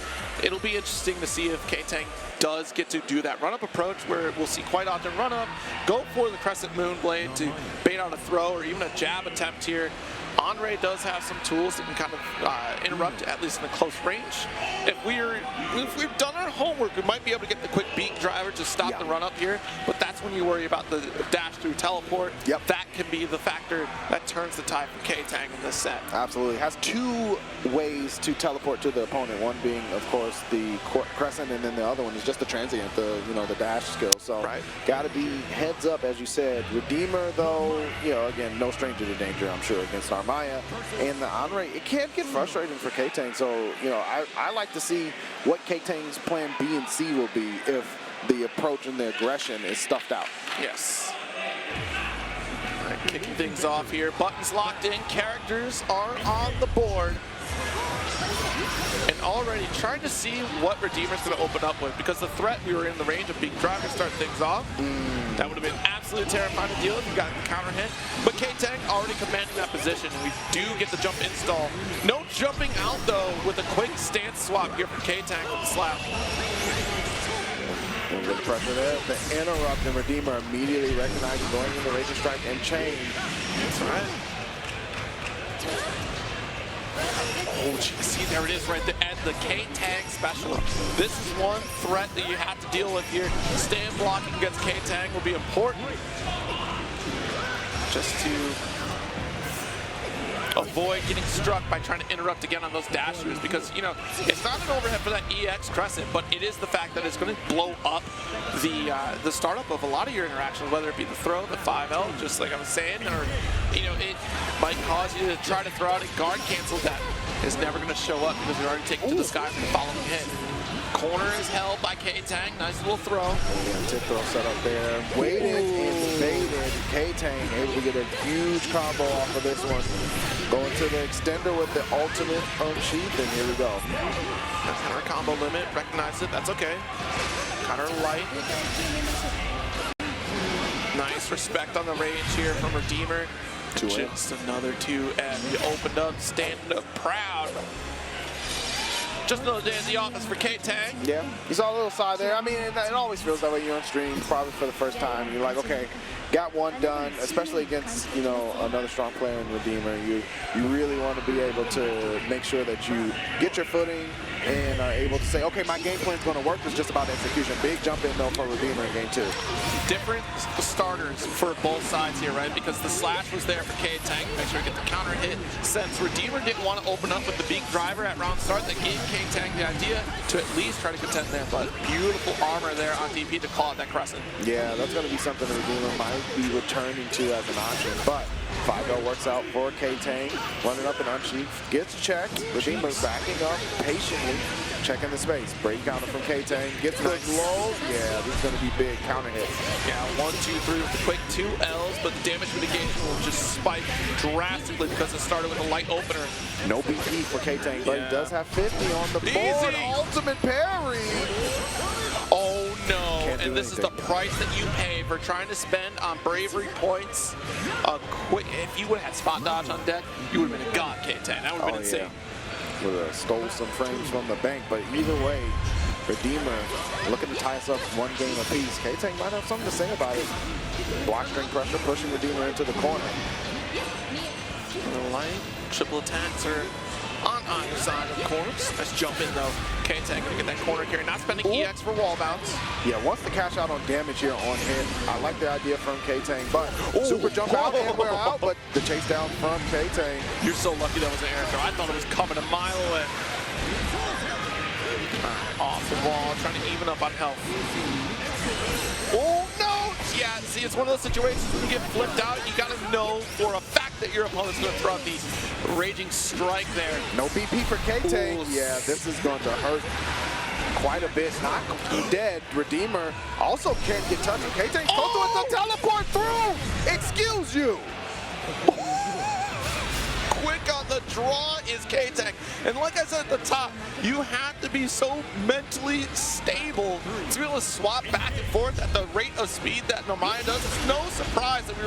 it'll be interesting to see if Ktang does get to do that run-up approach where we'll see quite often run-up, go for the Crescent Moon Blade to bait out a throw or even a jab attempt here. Andre does have some tools that can kind of interrupt, at least in the close range. If we've done our homework, we might be able to get the quick beat driver to stop the run-up here, but that's when you worry about the dash through teleport. Yep. That can be the factor that turns the tide for Ktang in this set. Absolutely. Has 2 ways to teleport to the opponent. One being, of course, the Crescent, and then the other one is just the transient, the dash skill. So, got to be heads up, as you said. Redeemer, though, again, no stranger to danger, I'm sure, against Narmaya. And the Andre, it can get frustrating for Ktang. So, I like to see what Ktang's plan B and C will be if the approach and the aggression is stuffed out. Yes. All right, kicking things off here. Buttons locked in. Characters are on the board. And already trying to see what Redeemer's going to open up with, because the threat, we were in the range of being drive to start things off. That would have been absolutely terrifying to deal with. We got the counter hit. But Ktang already commanding that position. We do get the jump install. No jumping out, though, with a quick stance swap here from Ktang with the slap. A little pressure there. The interrupt, and Redeemer immediately recognizing going into Raging Strike and Chain. That's right. Oh, see, there it is right there at the Ktang special. This is one threat that you have to deal with here. Stand blocking against Ktang will be important. Just to avoid getting struck by trying to interrupt again on those dashers, because, it's not an overhead for that EX Crescent, but it is the fact that it's going to blow up the startup of a lot of your interactions, whether it be the throw, the 5L, just like I was saying, or, it might cause you to try to throw out a guard cancel that is never going to show up because you're already taken to the sky for the following hit. Corner is held by Ktang. Nice little throw. Tip throw set up there. Waited and baited. Ktang able to get a huge combo off of this one. Going to the extender with the ultimate unsheath, and here we go. That's our combo limit. Recognize it. That's okay. Cut her light. Nice respect on the range here from Redeemer. Just another 2, and we opened up, standing up proud. Just another day in the office for Ktang. Yeah, you saw a little side there. I mean, it always feels that way. You're on stream, probably for the first time. You're like, okay, got one done, especially against, another strong player in Redeemer. You really want to be able to make sure that you get your footing and are able to say, okay, my game plan's going to work. It's just about execution. Big jump in, though, for Redeemer in game 2. Different starters for both sides here, right? Because the slash was there for Ktang, make sure to get the counter hit. Since Redeemer didn't want to open up with the big driver at round start, that gave Ktang the idea to at least try to contend there. But beautiful armor there on DP to call out that Crescent. Yeah, that's going to be something that Redeemer might be returning to as an option. But 5L works out for Ktang, running up and unsheath, gets checked. Redeemer backing up patiently, checking the space. Break counter from Ktang, gets the low. Yeah, this is going to be big counter hit. Yeah, 1, 2, 3 with the quick 2 Ls, but the damage mitigation will just spike drastically because it started with a light opener. No BP for Ktang, but he does have 50 on the board. Easy. Ultimate parry. Oh no, Can't do and this is the anything. price that you pay for trying to spend on bravery points. If you would have had spot dodge on deck, you would have been a god, Ktang. That would have been insane. Would have stole some frames from the bank, but either way, Redeemer looking to tie us up one game apiece. Ktang might have something to say about it. Block string pressure, pushing Redeemer into the corner. Light triple attacks are on either side, of course. Nice jump in though. Ktang gonna get that corner carry, not spending EX for wall bounce. Yeah, wants to cash out on damage here on hit. I like the idea from Ktang, but super jump out and we're out, but the chase down from Ktang. You're so lucky that was an air throw. I thought it was coming a mile away. Off the wall, trying to even up on health. Oh no! Yeah, see, it's one of those situations when you get flipped out, you gotta know for a fact that your opponent's gonna throw out the raging strike there. No BP for Ktang. Ooh. Yeah, this is going to hurt quite a bit. Not dead. Redeemer also can't get touched. Ktang's supposed to teleport through. Excuse you. Quick on the draw is Ktang. And like I said at the top, you have to be so mentally stable to be able to swap back and forth at the rate of speed that Nomaya does. It's no surprise that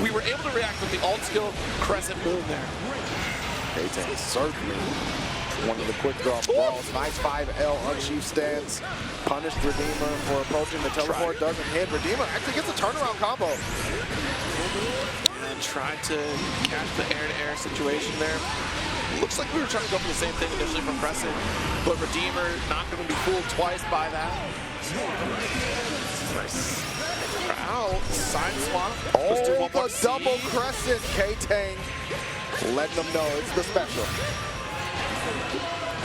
we were able to react with the alt skill Crescent Moon there. Ktang is certainly one of the quick draw brawls. Nice 5L unsheath stance. Punished Redeemer for approaching the teleport. Doesn't hit. Redeemer actually gets a turnaround combo. And tried to catch the air-to-air situation there. Looks like we were trying to go for the same thing initially from Crescent, but Redeemer not going to be fooled twice by that. Nice. Out. Side swap. Oh, the double Crescent. Ktang letting them know it's the special.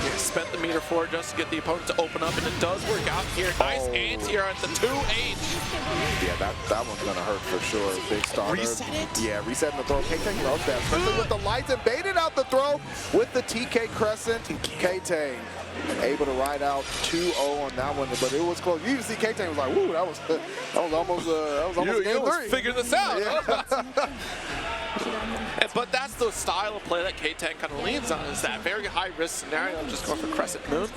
Yeah, spent the meter for it just to get the opponent to open up, and it does work out here. Nice anti-air at the 2H. Yeah, that one's gonna hurt for sure. Big starter. Reset it? Yeah, resetting the throw. Ktang loves that. Especially with the lights and baited out the throw with the TK Crescent. Ktang able to ride out 2-0 on that one, but it was close. You can see Ktang was like, "Woo, that was almost game three." Figuring this out. Yeah. But that's the style of play that Ktang kind of leans on, is that very high-risk scenario. I'm just going for Crescent Moon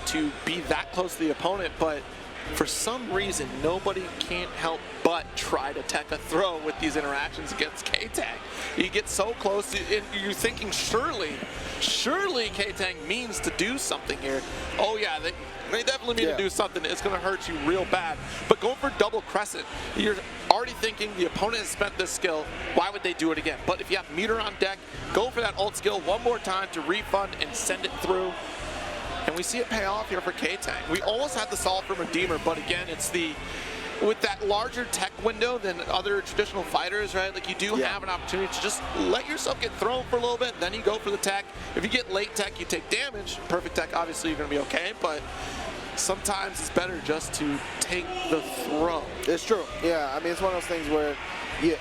to be that close to the opponent, but for some reason, nobody can't help but try to tech a throw with these interactions against Ktang. You get so close, and you're thinking, surely Ktang means to do something here. Oh yeah, they definitely mean to do something. It's going to hurt you real bad. But going for double Crescent, you're already thinking the opponent has spent this skill. Why would they do it again? But if you have meter on deck, go for that ult skill one more time to refund and send it through. And we see it pay off here for Ktang. We almost had the solve from Redeemer, but again, it's with that larger tech window than other traditional fighters, right? Like, you do have an opportunity to just let yourself get thrown for a little bit, then you go for the tech. If you get late tech, you take damage. Perfect tech, obviously, you're gonna be okay, but sometimes it's better just to take the throw. It's true. Yeah, I mean, it's one of those things where,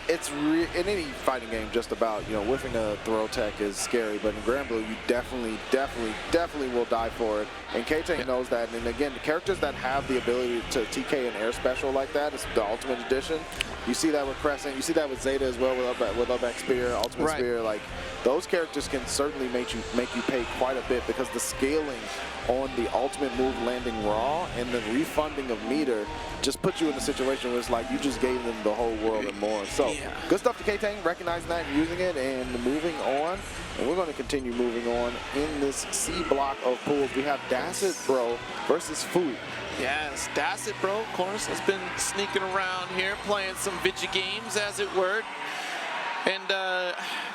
it's in any fighting game, just about, whiffing a throw tech is scary, but in Granblue, you definitely will die for it. And Ktang knows that. And again, the characters that have the ability to TK an air special like that, it's the Ultimate Edition. You see that with Crescent, you see that with Zeta as well, with up back Spear, Ultimate Spear. Like, those characters can certainly make you pay quite a bit, because the scaling on the ultimate move landing raw and the refunding of meter just puts you in a situation where it's like you just gave them the whole world and more. So good stuff to Ktang, recognizing that and using it and moving on. And we're going to continue moving on in this C block of pools. We have Dacidbro versus Phuui. Yes, Dacidbro, of course, has been sneaking around here, playing some video games, as it were. And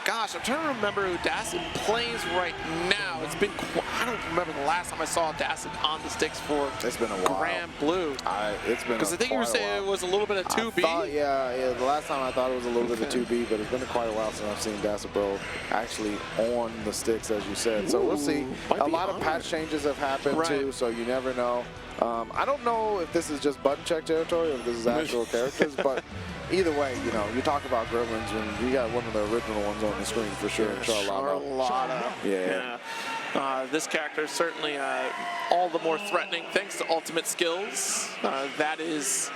gosh, I'm trying to remember who Dacid plays right now. It's been, I don't remember the last time I saw Dacid on the sticks for It's been a while. Granblue. It's been Because I think you were saying it was a little bit of 2B. Yeah, the last time I thought it was a little bit of 2B, but it's been quite a while since I've seen Dacidbro actually on the sticks, as you said. So we'll see. A lot of patch changes have happened too, so you never know. I don't know if this is just button check territory or if this is actual characters, but either way, you know, you talk about gremlins when you got one of the original ones on the screen for sure. Charlotta. Yeah. This character is certainly all the more threatening thanks to ultimate skills. That is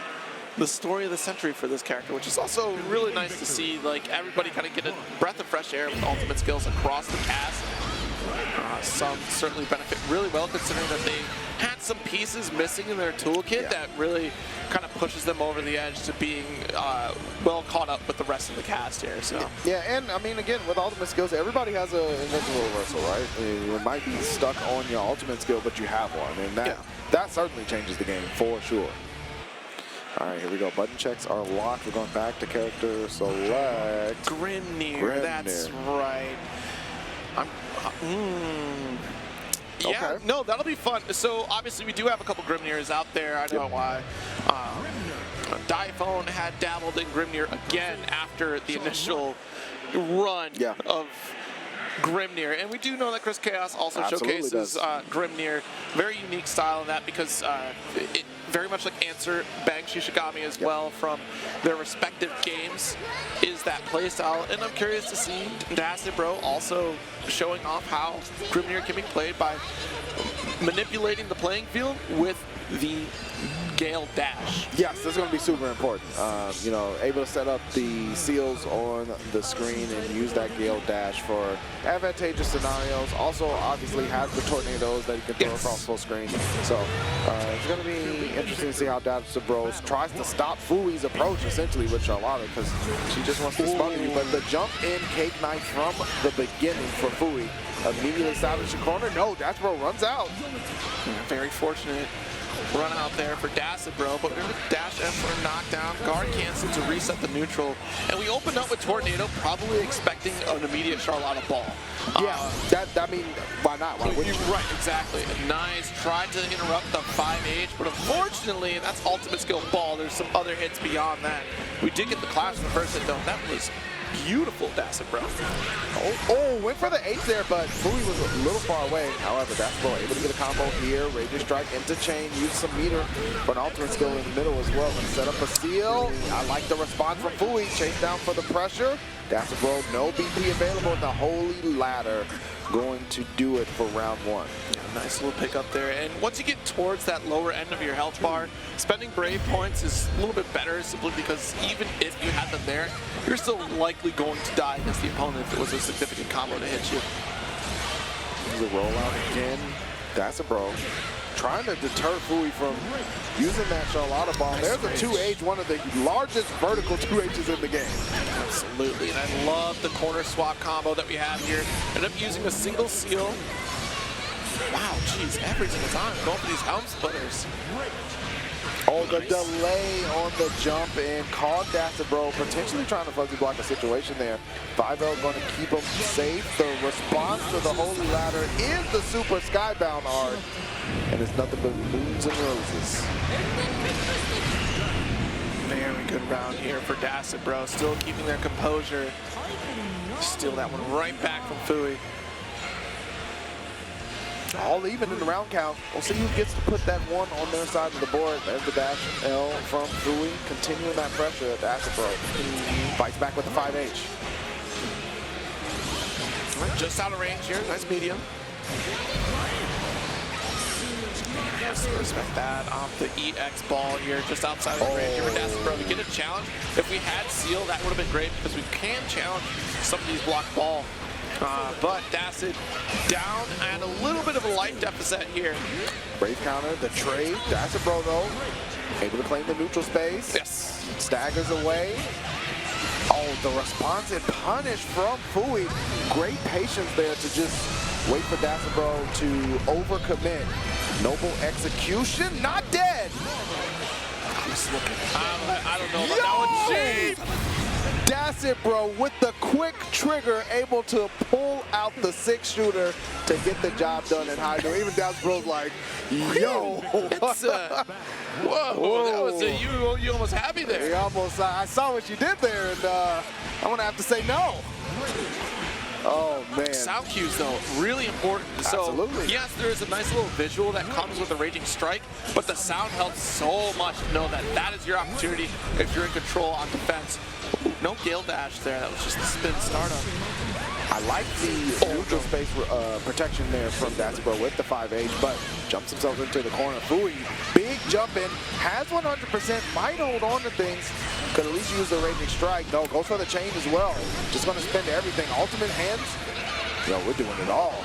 the story of the century for this character, which is also really nice to see, like, everybody kind of get a breath of fresh air with ultimate skills across the cast. Some certainly benefit really well, considering that they had some pieces missing in their toolkit that really kind of pushes them over the edge to being well caught up with the rest of the cast here. So yeah, and I mean, again, with ultimate skills, everybody has an invincible reversal, right? You might be stuck on your ultimate skill, but you have one, and that certainly changes the game for sure. All right, here we go. Button checks are locked. We're going back to character select. Grimnir, that's right. Yeah, Okay. no, that'll be fun. So obviously we do have a couple Grimnirs out there. I know why. Diphone had dabbled in Grimnir again after the initial run of Grimnir, and we do know that Chris Chaos also showcases Grimnir. Very unique style in that, because it very much like Answer, Bang Shishigami as well from their respective games is that playstyle, and I'm curious to see Dacidbro also showing off how Grimnir can be played by manipulating the playing field with the Gale Dash. Yes, this is going to be super important. You know, able to set up the seals on the screen and use that Gale Dash for advantageous scenarios. Also, obviously, has the tornadoes that you can throw across full screen. So, it's going to be interesting to see how Dacidbro tries to stop Phuui's approach, essentially, with Charlotta, because she just wants to spun you. But the jump in Cake Knife from the beginning for Phuui, immediately salvage the corner. No, Dacidbro runs out. Very fortunate run out there for Dacidbro, but we're dash M for a knockdown, guard cancel to reset the neutral, and we opened up with Tornado, probably expecting an immediate Charlotta ball. I mean, why not? Why wouldn't you? Right, exactly. Nice, tried to interrupt the 5H, but unfortunately, that's ultimate skill ball. There's some other hits beyond that. We did get the clash in the first hit, though. That was beautiful, Dacidbro. Went for the H there, but Phuui was a little far away. However, Dacidbro able to get a combo here. Ranger Strike into chain, use some meter for an ultimate skill in the middle as well. And set up a seal. I like the response from Phuui. Chase down for the pressure. Dacidbro, no BP available in the Holy Ladder. Going to do it for round one. Yeah, nice little pick up there. And once you get towards that lower end of your health bar, spending Brave points is a little bit better, simply because even if you had them there, you're still likely going to die against the opponent if it was a significant combo to hit you. There's a rollout again. Dacidbro trying to deter Phuui from using that Charlotta bomb. There's a 2H, one of the largest vertical 2Hs in the game. Absolutely, and I love the corner swap combo that we have here. End up using a single seal. Wow, geez, every single time going for these helm splitters. Oh, the delay on the jump and caught Dacidbro potentially trying to fuzzy block the situation there. 5L going to keep him safe. The response to the Holy Ladder is the super Skybound art, and it's nothing but moons and roses. Very good round here for Dacidbro, still keeping their composure. Steal that one right back from Phuui. All even in the round count. We'll see who gets to put that one on their side of the board. There's the dash L from Phuui, continuing that pressure at Dacidbro. Fights back with the 5H. Just out of range here, nice medium. Yes, respect that. The EX ball here, just outside of the range here with Dacidbro. We get a challenge. If we had Seal, that would have been great, because we can challenge some of these block ball. But Dacid down and a little bit of a life deficit here. Brave counter, the trade. Dacidbro though, able to claim the neutral space. Yes. Staggers away. Oh, the response and punish from Phuui. Great patience there to just wait for Dacidbro to overcommit. Noble execution, not dead. I don't know about that one. Dacidbro with the quick trigger, able to pull out the 6-shooter to get the job done at high noon. Even Dacidbro's like, yo. It's whoa, that was you almost happy there. I saw what you did there, and I'm gonna have to say no. Oh, man. Sound cues, though, really important. Absolutely. So, yes, there is a nice little visual that comes with the Raging Strike, but the sound helps so much to know that that is your opportunity if you're in control on defense. Ooh, no Gale Dash there. That was just the spin startup. I like the neutral space protection there from Dacidbro with the 5H, but jumps himself into the corner. Phuui, big jump in, has 100%, might hold on to things, could at least use the Raging Strike. No, goes for the chain as well. Just going to spend everything. Ultimate hands. Yo, we're doing it all.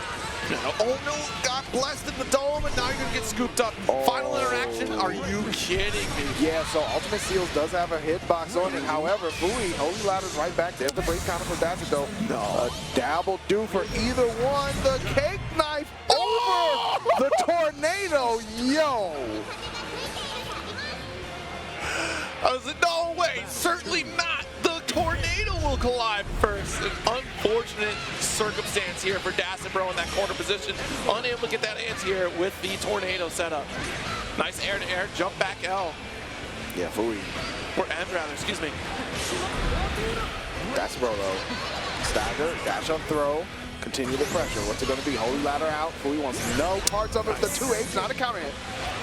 Oh no, got blessed in the dome, and now you're gonna get scooped up. Oh. Final interaction, are you kidding me? Yeah, so Ultimate Seals does have a hitbox on it. However, Phuui, Holy Ladder's right back. There's the break counter for Dacidbro. No. A dab will do for either one. The cake knife over the tornado. Yo. I was like, no way, certainly not. The tornado will collide first. An unfortunate circumstance here for Dacidbro in that corner position. Unable to get that anti-air with the tornado setup. Nice air-to-air, jump back L. Yeah, Phuui. Or M rather, excuse me. Dacidbro though. Stagger, dash up throw. Continue the pressure. What's it going to be? Holy Ladder out. Phuui wants no parts of it. The 2H, not a counter hit.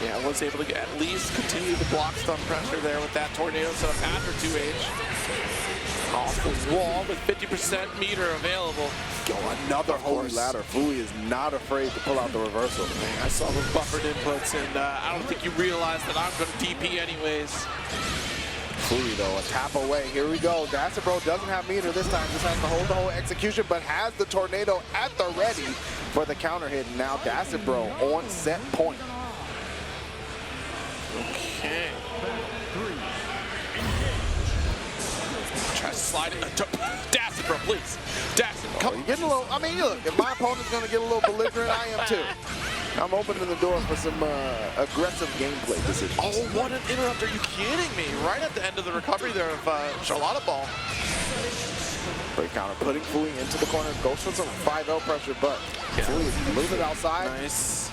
Yeah, was able to at least continue the block stun pressure there with that tornado setup after 2H. Off the wall with 50% meter available. Yo, another Holy Ladder. Phuui is not afraid to pull out the reversal. Man, I saw the buffered inputs, and I don't think you realize that I'm going to DP anyways. Phuui though, a tap away. Here we go. Dacidbro doesn't have meter this time. Just has to hold the whole execution, but has the tornado at the ready for the counter hit. Now Dacidbro on set point. Okay. Try to slide it. Dacidbro, please. Dacidbro, come on. Getting a little, I mean, look, if my opponent's going to get a little belligerent, I am too. I'm opening the door for some aggressive gameplay decisions. Oh, what an interrupt. Are you kidding me? Right at the end of the recovery there of Charlotte Ball. Break counter, putting Phuui into the corner. Goes for some 5L pressure, but Phuui is a little bit outside. Nice.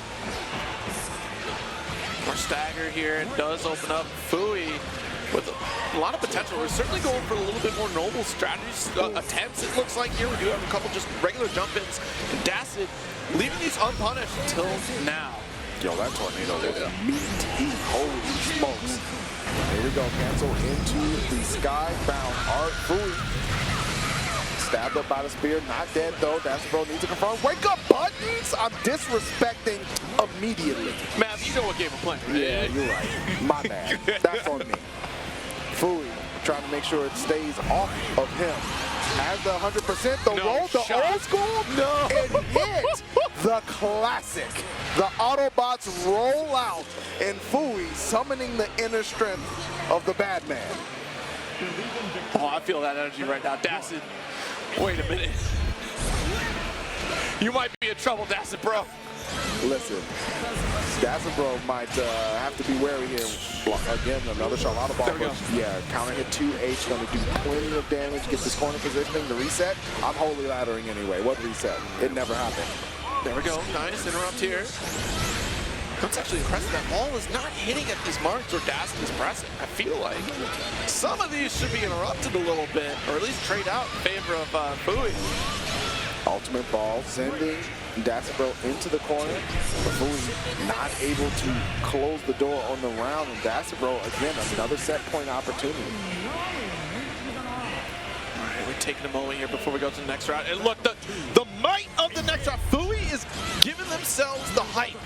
More stagger here. It does open up Phuui with a lot of potential. We're certainly going for a little bit more noble strategies, attempts, it looks like here. We do have a couple just regular jump-ins. And Dacid leaving these unpunished until now. Yo, that tornado was meaty. Holy smokes. Here we go. Cancel into the sky-bound Art. Phuui stabbed up by the spear. Not dead, though. Dacidbro needs to confirm. Wake up, buttons! I'm disrespecting immediately. Mav, you know what game we're playing, right? Yeah, you're right. My bad. That's on me. Phuui trying to make sure it stays off of him. Has the 100%, the roll, the old school, and hit the classic. The Autobots roll out, and Phuui summoning the inner strength of the bad man. Oh, I feel that energy right now. Dacid, wait a minute. You might be in trouble, Dacidbro. Listen, Dacidbro might have to be wary here. Again, another Charlotte Ball. Yeah, counter hit 2H, going to do plenty of damage. Get this corner positioning, the reset. I'm Holy Laddering anyway. What reset? It never happened. There we go. Nice interrupt here. That's actually impressive. That ball is not hitting at these marks where Dacid is pressing. I feel like some of these should be interrupted a little bit, or at least trade out in favor of Phuui. Ultimate ball, sending Dacidbro into the corner. Phuui not able to close the door on the round, and Dacidbro, again, another set point opportunity. All right, we're taking a moment here before we go to the next round. And look, the might of the next round. Phuui is giving themselves the hype.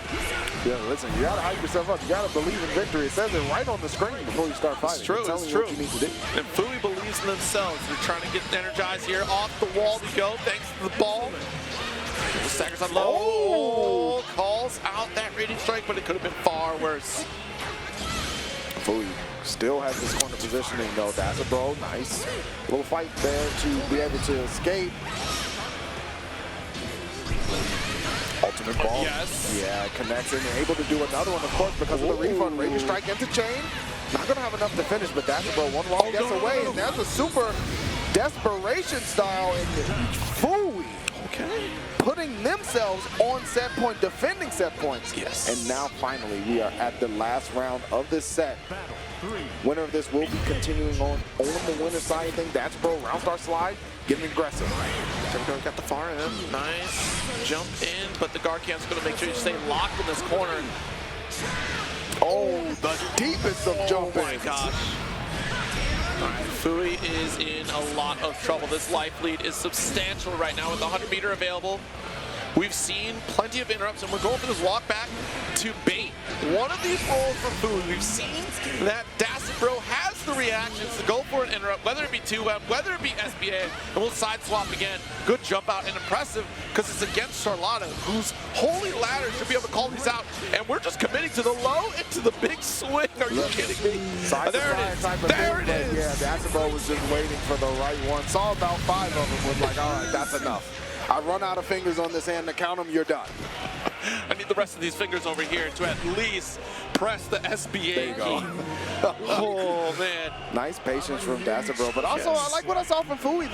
Yeah, listen, you gotta hype yourself up. You gotta believe in victory. It says it right on the screen before you start fighting. It's true, it's true. what you need to do. And Phuui believes in themselves. They're trying to get energized here. Off the wall we go, thanks to the ball. The staggers on low. Oh, calls out that rating strike, but it could have been far worse. Phuui still has this corner positioning though. Dacidbro, nice. Little fight there to be able to escape. Ultimate ball. Yes. Yeah, connects in. Able to do another one, of course, because of the refund. Rating strike into chain. Not going to have enough to finish, but Dacidbro one wrong guess away. And that's a super desperation style in Phuui. Okay. Putting themselves on set point, defending set points. Yes. And now finally we are at the last round of this set. Winner of this will be continuing on the winner's side. I think Dacidbro round start slide, getting aggressive. Zippy got the far end. Nice. Jump in, but the Garcan's going to make sure you stay locked in this corner. Oh, the deepest of jump Oh my gosh. All right, Phuui is in a lot of trouble. This life lead is substantial right now with the 100-meter available. We've seen plenty of interrupts, and we're going for this walk back to bait one of these rolls from Phuui. We've seen that Dacidbro has the reactions to go for an interrupt, whether it be 2M, whether it be SBA, and we'll side swap again. Good jump out and impressive because it's against Charlotta, whose holy ladder should be able to call these out, and we're just committing to the low and to the big swing. Are you kidding me? Side there it is. There it is. Yeah, Dacidbro was just waiting for the right one. Saw about 5 of them, was like, all right, that's enough. I run out of fingers on this hand to count them, you're done. I need the rest of these fingers over here to at least press the SBA There you go. key. Oh, man. Nice patience from Dacidbro, but also I like what I saw from Phuui.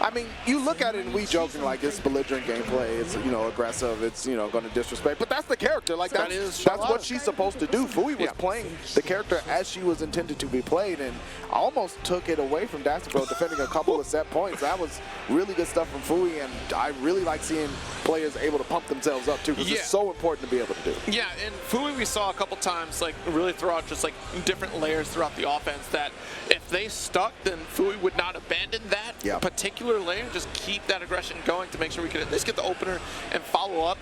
I mean, you look at it and we joking like it's belligerent gameplay, it's, you know, aggressive, it's, you know, going to disrespect, but that's the character. Like that's what she's supposed to do. Phuui was playing the character as she was intended to be played, and I almost took it away from Dacidbro defending a couple of set points. That was really good stuff from Phuui, and I really like seeing players able to pump themselves up too, because it's so important to be able to do. Yeah, and Phuui we saw a couple times like really throw out just like different layers throughout the offense that if they stuck, then Phuui would not abandon that particular layer, just keep that aggression going to make sure we could at least get the opener and follow up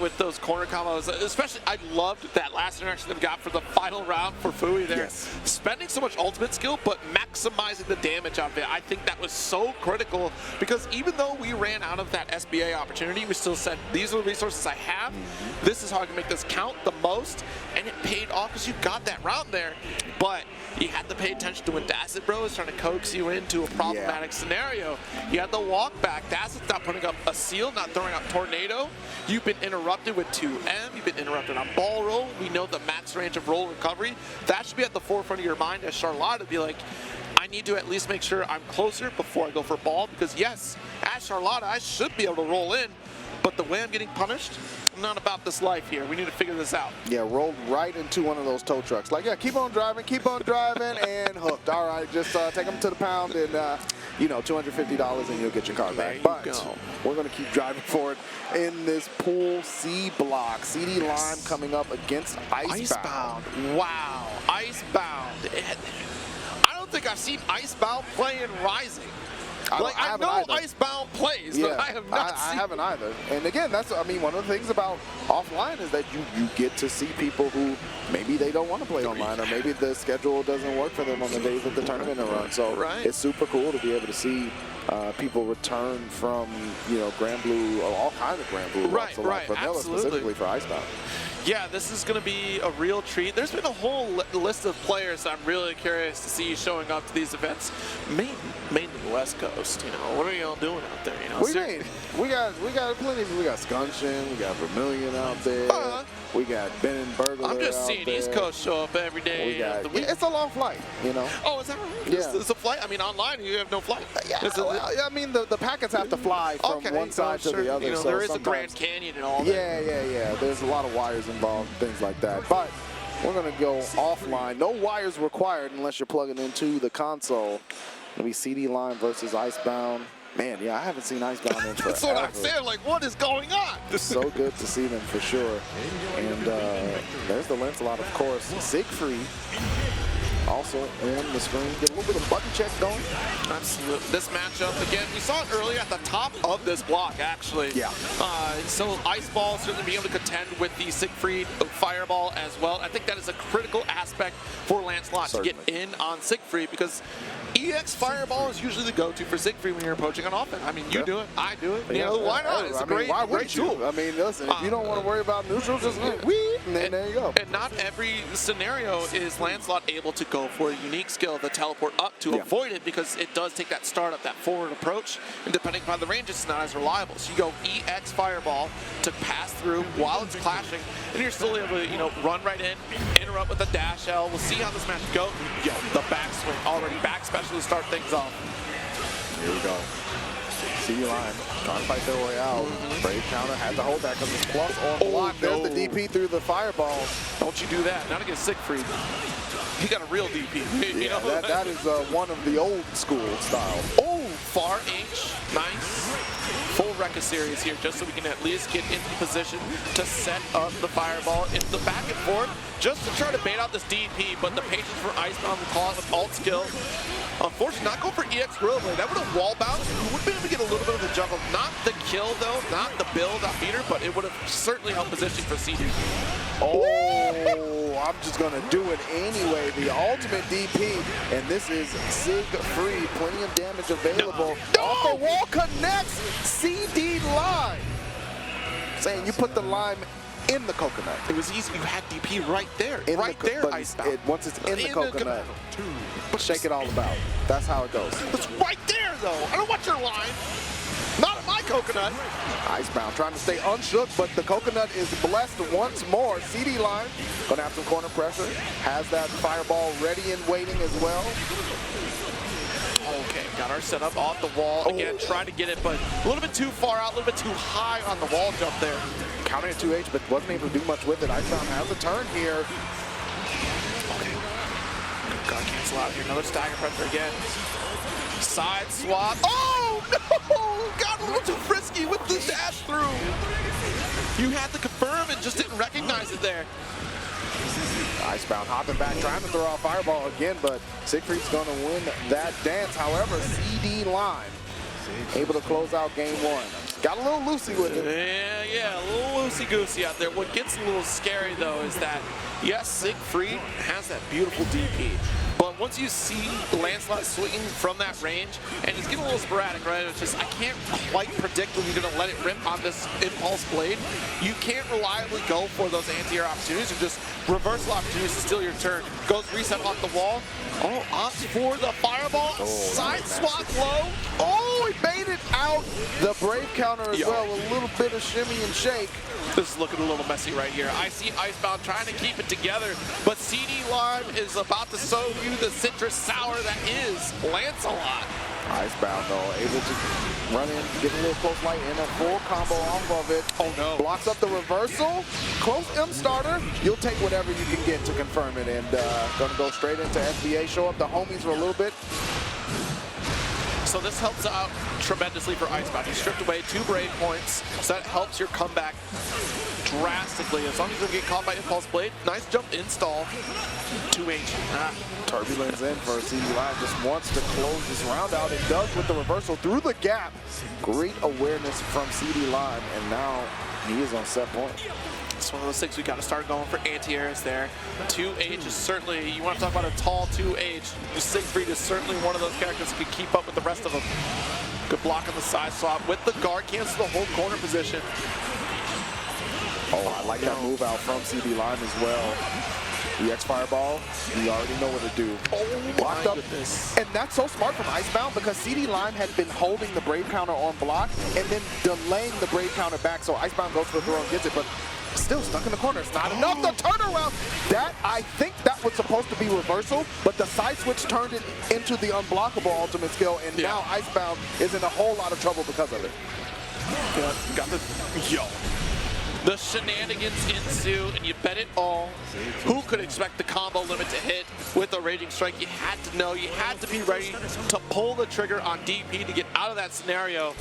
with those corner combos. Especially, I loved that last interaction that we got for the final round for Phuui there. Spending so much ultimate skill, but maximizing the damage out of it. I think that was so critical because even though we ran out of that SBA opportunity, we still said, these are the resources I have. This is how I can make this count the most. And it paid off because you got that round there. But you had to pay attention to when Dacidbro is trying to coax you into a problematic scenario. You had the walk back. Dacid's not putting up a seal, not throwing out tornado. You've been interrupted with 2M. You've been interrupted on ball roll. We know the max range of roll recovery. That should be at the forefront of your mind as Charlotta to be like, I need to at least make sure I'm closer before I go for ball, because yes, as Charlotta, I should be able to roll in, but the way I'm getting punished, I'm not about this life here. We need to figure this out. Yeah, rolled right into one of those tow trucks. Like, yeah, keep on driving, and hooked. All right, just take them to the pound and, you know, $250 and you'll get your car back. But we're going to keep driving forward in this Pool C block. CD Lime coming up against Icebound. Wow, Icebound. I don't think I've seen Icebound play in Rising. Like, I know Icebound plays, but I have not seen. I haven't either. And again, that's, I mean, one of the things about offline is that you get to see people who maybe they don't want to play online, or maybe the schedule doesn't work for them on the days that the tournament are run. So it's super cool to be able to see people return from, you know, Granblue, all kinds of Granblue. But vanilla specifically for Icebound. Yeah, this is going to be a real treat. There's been a whole list of players that I'm really curious to see showing up to these events, mainly the West Coast. You know, what are y'all doing out there? You know, we got plenty. We got Scunshin, we got Vermilion out there. We got Ben and Burglar. I'm just seeing East Coast show up every day of the week. It's a long flight, you know. Oh, is that right? Yeah. It's a flight? I mean, online you have no flight. Yeah, I mean, the packets have to fly from one side to the other. You know, so there is a Grand Canyon and all that. Yeah. There's a lot of wires involved, things like that. But we're going to go offline. No wires required unless you're plugging into the console. It'll be CD Lime versus Icebound. Man, yeah, I haven't seen Icebound in forever. That's what I'm saying. Like, what is going on? It's so good to see them for sure. And there's the Lancelot, of course. Siegfried also on the screen. Get a little bit of button check going. Absolutely. This matchup, again, we saw it earlier at the top of this block, actually. Yeah. So Ice Ball certainly being able to contend with the Siegfried Fireball as well. I think that is a critical aspect for Lancelot to get in on Siegfried, because EX Fireball is usually the go-to for Siegfried when you're approaching on offense. I mean, you do it, I do it. You know, why not? It's a great tool. I mean, listen, if you don't want to worry about neutral, just whee, and then there you go. And not every scenario is Lancelot able to go for a unique skill, the teleport up, to avoid it, because it does take that startup, that forward approach, and depending upon the range, it's not as reliable. So you go EX Fireball to pass through while it's clashing, and you're still able to, you know, run right in, interrupt with the dash L. We'll see how this match goes. Yo, the backswing already, back special to start things off. Here we go. CD Lime trying to fight their way out. Brave counter had to hold that because it's plus on block. There's the DP through the Fireball. Don't you do that. Not against Siegfried. He got a real DP. Yeah, that is one of the old school style. Oh, far H. Nice full Rekka series here, just so we can at least get into position to set up the fireball. It's the back and forth, just to try to bait out this DP, but the patience for Icebound will call it with alt skill. Unfortunately, not go for EX Gorilla Blade. That would have wall bounced. We would have been able to get a little bit of the juggle. Not the kill, though, not the build out beater, but it would have certainly helped position for CD. Oh, I'm just going to do it anyway. The ultimate DP, and this is Sig free. Plenty of damage available. No. Off the wall connects CD Lime. Saying you put the lime in the coconut. It was easy. You had DP right there. Icebound. Once it's in the coconut, shake it all about. That's how it goes. It's right there, though. I don't want your line. Not my coconut. Icebound trying to stay unshook, but the coconut is blessed once more. CD Lime gonna have some corner pressure. Has that fireball ready and waiting as well. Okay, got our setup off the wall. Again, trying to get it, but a little bit too far out, a little bit too high on the wall jump there. Counting at 2H, but wasn't able to do much with it. Icebound has a turn here. Okay. Gotta cancel out here. Another stagger pressure again. Side swap. Oh, no! Got a little too frisky with the dash through. You had to confirm and just didn't recognize it there. Icebound hopping back, trying to throw out fireball again, but Siegfried's going to win that dance. However, CD Lime able to close out game one. Got a little loosey with it. Yeah, a little loosey-goosey out there. What gets a little scary, though, is that, yes, Siegfried has that beautiful DP. But once you see Lancelot swinging from that range, and it's getting a little sporadic, right? It's just, I can't quite predict when you're going to let it rip on this impulse blade. You can't reliably go for those anti-air opportunities or just reversal opportunities to steal your turn. Goes reset off the wall. Oh, opts for the fireball. Side swap low. Oh, he baited out the brave counter as well. A little bit of shimmy and shake. This is looking a little messy right here. I see Icebound trying to keep it together, but CD Lime is about to sow you the citrus sour that is Lancelot. Icebound, though, able to run in, get a little close light, and a full combo off of it. Oh, no. Blocks up the reversal. Close M starter. You'll take whatever you can get to confirm it, and going to go straight into SBA, show up the homies for a little bit. So this helps out tremendously for Icebound. He stripped away 2 Brave points, so that helps your comeback drastically. As long as you don't get caught by Impulse Blade, nice jump install. 2H. Turbulence in for CD Lime. Just wants to close this round out. It does with the reversal through the gap. Great awareness from CD Lime, and now he is on set point. It's one of those things we got to start going for anti-airs there. 2H is certainly, you want to talk about a tall 2H. Siegfried is certainly one of those characters who can keep up with the rest of them. Good block on the side swap with the guard, cancel the whole corner position. Oh, I like that move out from CD Lime as well. EX Fireball, you already know what to do. Oh, blocked up. Goodness. And that's so smart from Icebound because CD Lime had been holding the Brave counter on block and then delaying the Brave counter back, so Icebound goes for the throw and gets it, but still stuck in the corner. It's not enough to turn around. That, I think that was supposed to be reversal, but the side switch turned it into the unblockable ultimate skill, and now Icebound is in a whole lot of trouble because of it. Yeah, got the, the shenanigans ensue, and you bet it all. Who could expect the combo limit to hit with a Raging Strike? You had to know, you had to be ready to pull the trigger on DP to get out of that scenario.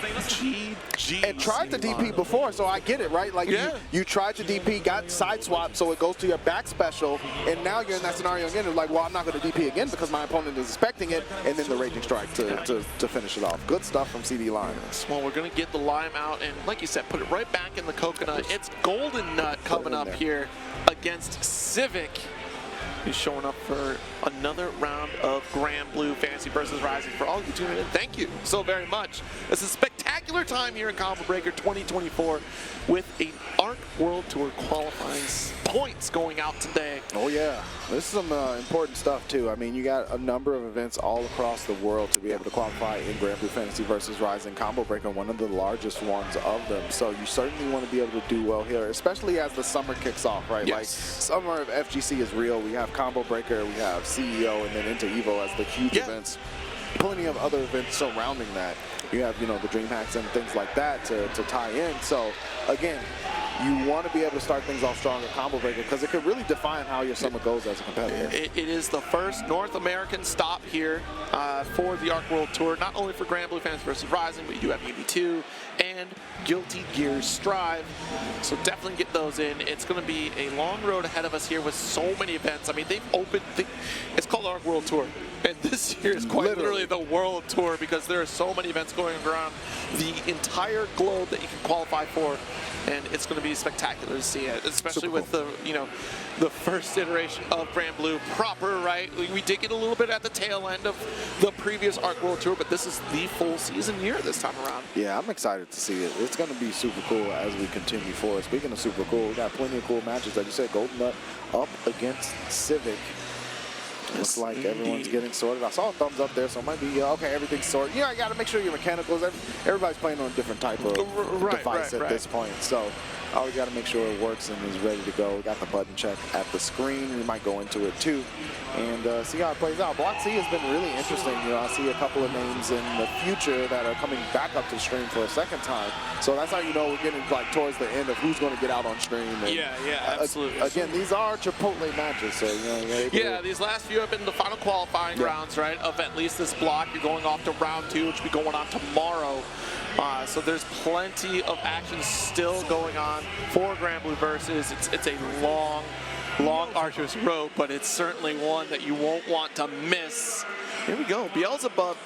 GG. And tried to DP before, so I get it, right? Like you tried to DP, got side swap, so it goes to your back special, and now you're in that scenario again. It's like, well, I'm not going to DP again because my opponent is expecting it, and then the Raging Strike to finish it off. Good stuff from CD Lime. Well, we're going to get the lime out, and like you said, put it right back in the coconut. It's GoldenNut coming up here against Civic. He's showing up for another round of Granblue Fantasy versus Rising. For all of you tuning in, thank you so very much. It's a spectacular time here in Combo Breaker 2024 with an ARC World Tour qualifying points going out today. Oh yeah, this is some important stuff too. I mean, you got a number of events all across the world to be able to qualify in Granblue Fantasy versus Rising. Combo Breaker, one of the largest ones of them. So you certainly want to be able to do well here, especially as the summer kicks off, right? Yes. Like, summer of FGC is real. We have Combo Breaker, we have CEO, and then into Evo as the huge events. Plenty of other events surrounding that. you have, you know, the dream hacks and things like that to tie in. So again, you want to be able to start things off strong at Combo Breaker because it could really define how your summer goes as a competitor. It is the first North American stop here for the Arc World Tour, not only for Granblue fans versus Rising, but you do have EV2 and Guilty Gear Strive. So definitely get those in. It's going to be a long road ahead of us here with so many events. I mean, they've opened, it's called Arc World Tour. And this year is quite literally the World Tour because there are so many events going around the entire globe that you can qualify for. And it's going to be spectacular to see it, especially with the, you know, the first iteration of Granblue proper, right? We did get a little bit at the tail end of the previous Arc World Tour, but this is the full season year this time around. Yeah, I'm excited to see it. It's going to be super cool as we continue forward. Speaking of super cool, we got plenty of cool matches. Like you said, GoldenNut up against Civic. Looks like everyone's getting sorted. I saw a thumbs up there, so it might be, okay, everything's sorted. You know, I got to make sure your mechanicals, everybody's playing on a different type of device at this point. So we got to make sure it works and is ready to go. We got the button check at the screen. We might go into it too and see how it plays out. Block C has been really interesting. You know, I see a couple of names in the future that are coming back up to the stream for a second time. So that's how you know we're getting like towards the end of who's going to get out on stream. And, yeah, absolutely. Again, these are Chipotle matches, so you know. These last few have been the final qualifying rounds, right? Of at least this block. You're going off to round 2, which will be going on tomorrow. So there's plenty of action still going on for Granblue versus. It's a long, arduous road, but it's certainly one that you won't want to miss. Here we go. Beelzebub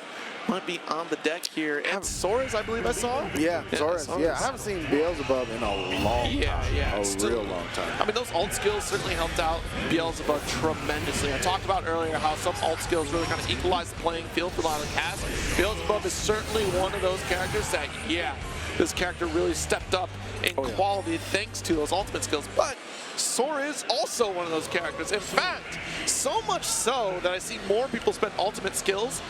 might be on the deck here. And Soares, I believe I saw. Yeah, Soares. Yeah, I haven't seen Beelzebub in a long time. A real long time. I mean, those ult skills certainly helped out Beelzebub tremendously. I talked about earlier how some ult skills really kind of equalize the playing field for a lot of the cast. Beelzebub is certainly one of those characters that, this character really stepped up in quality thanks to those ultimate skills. But Soares is also one of those characters. In fact, so much so that I see more people spend ultimate skills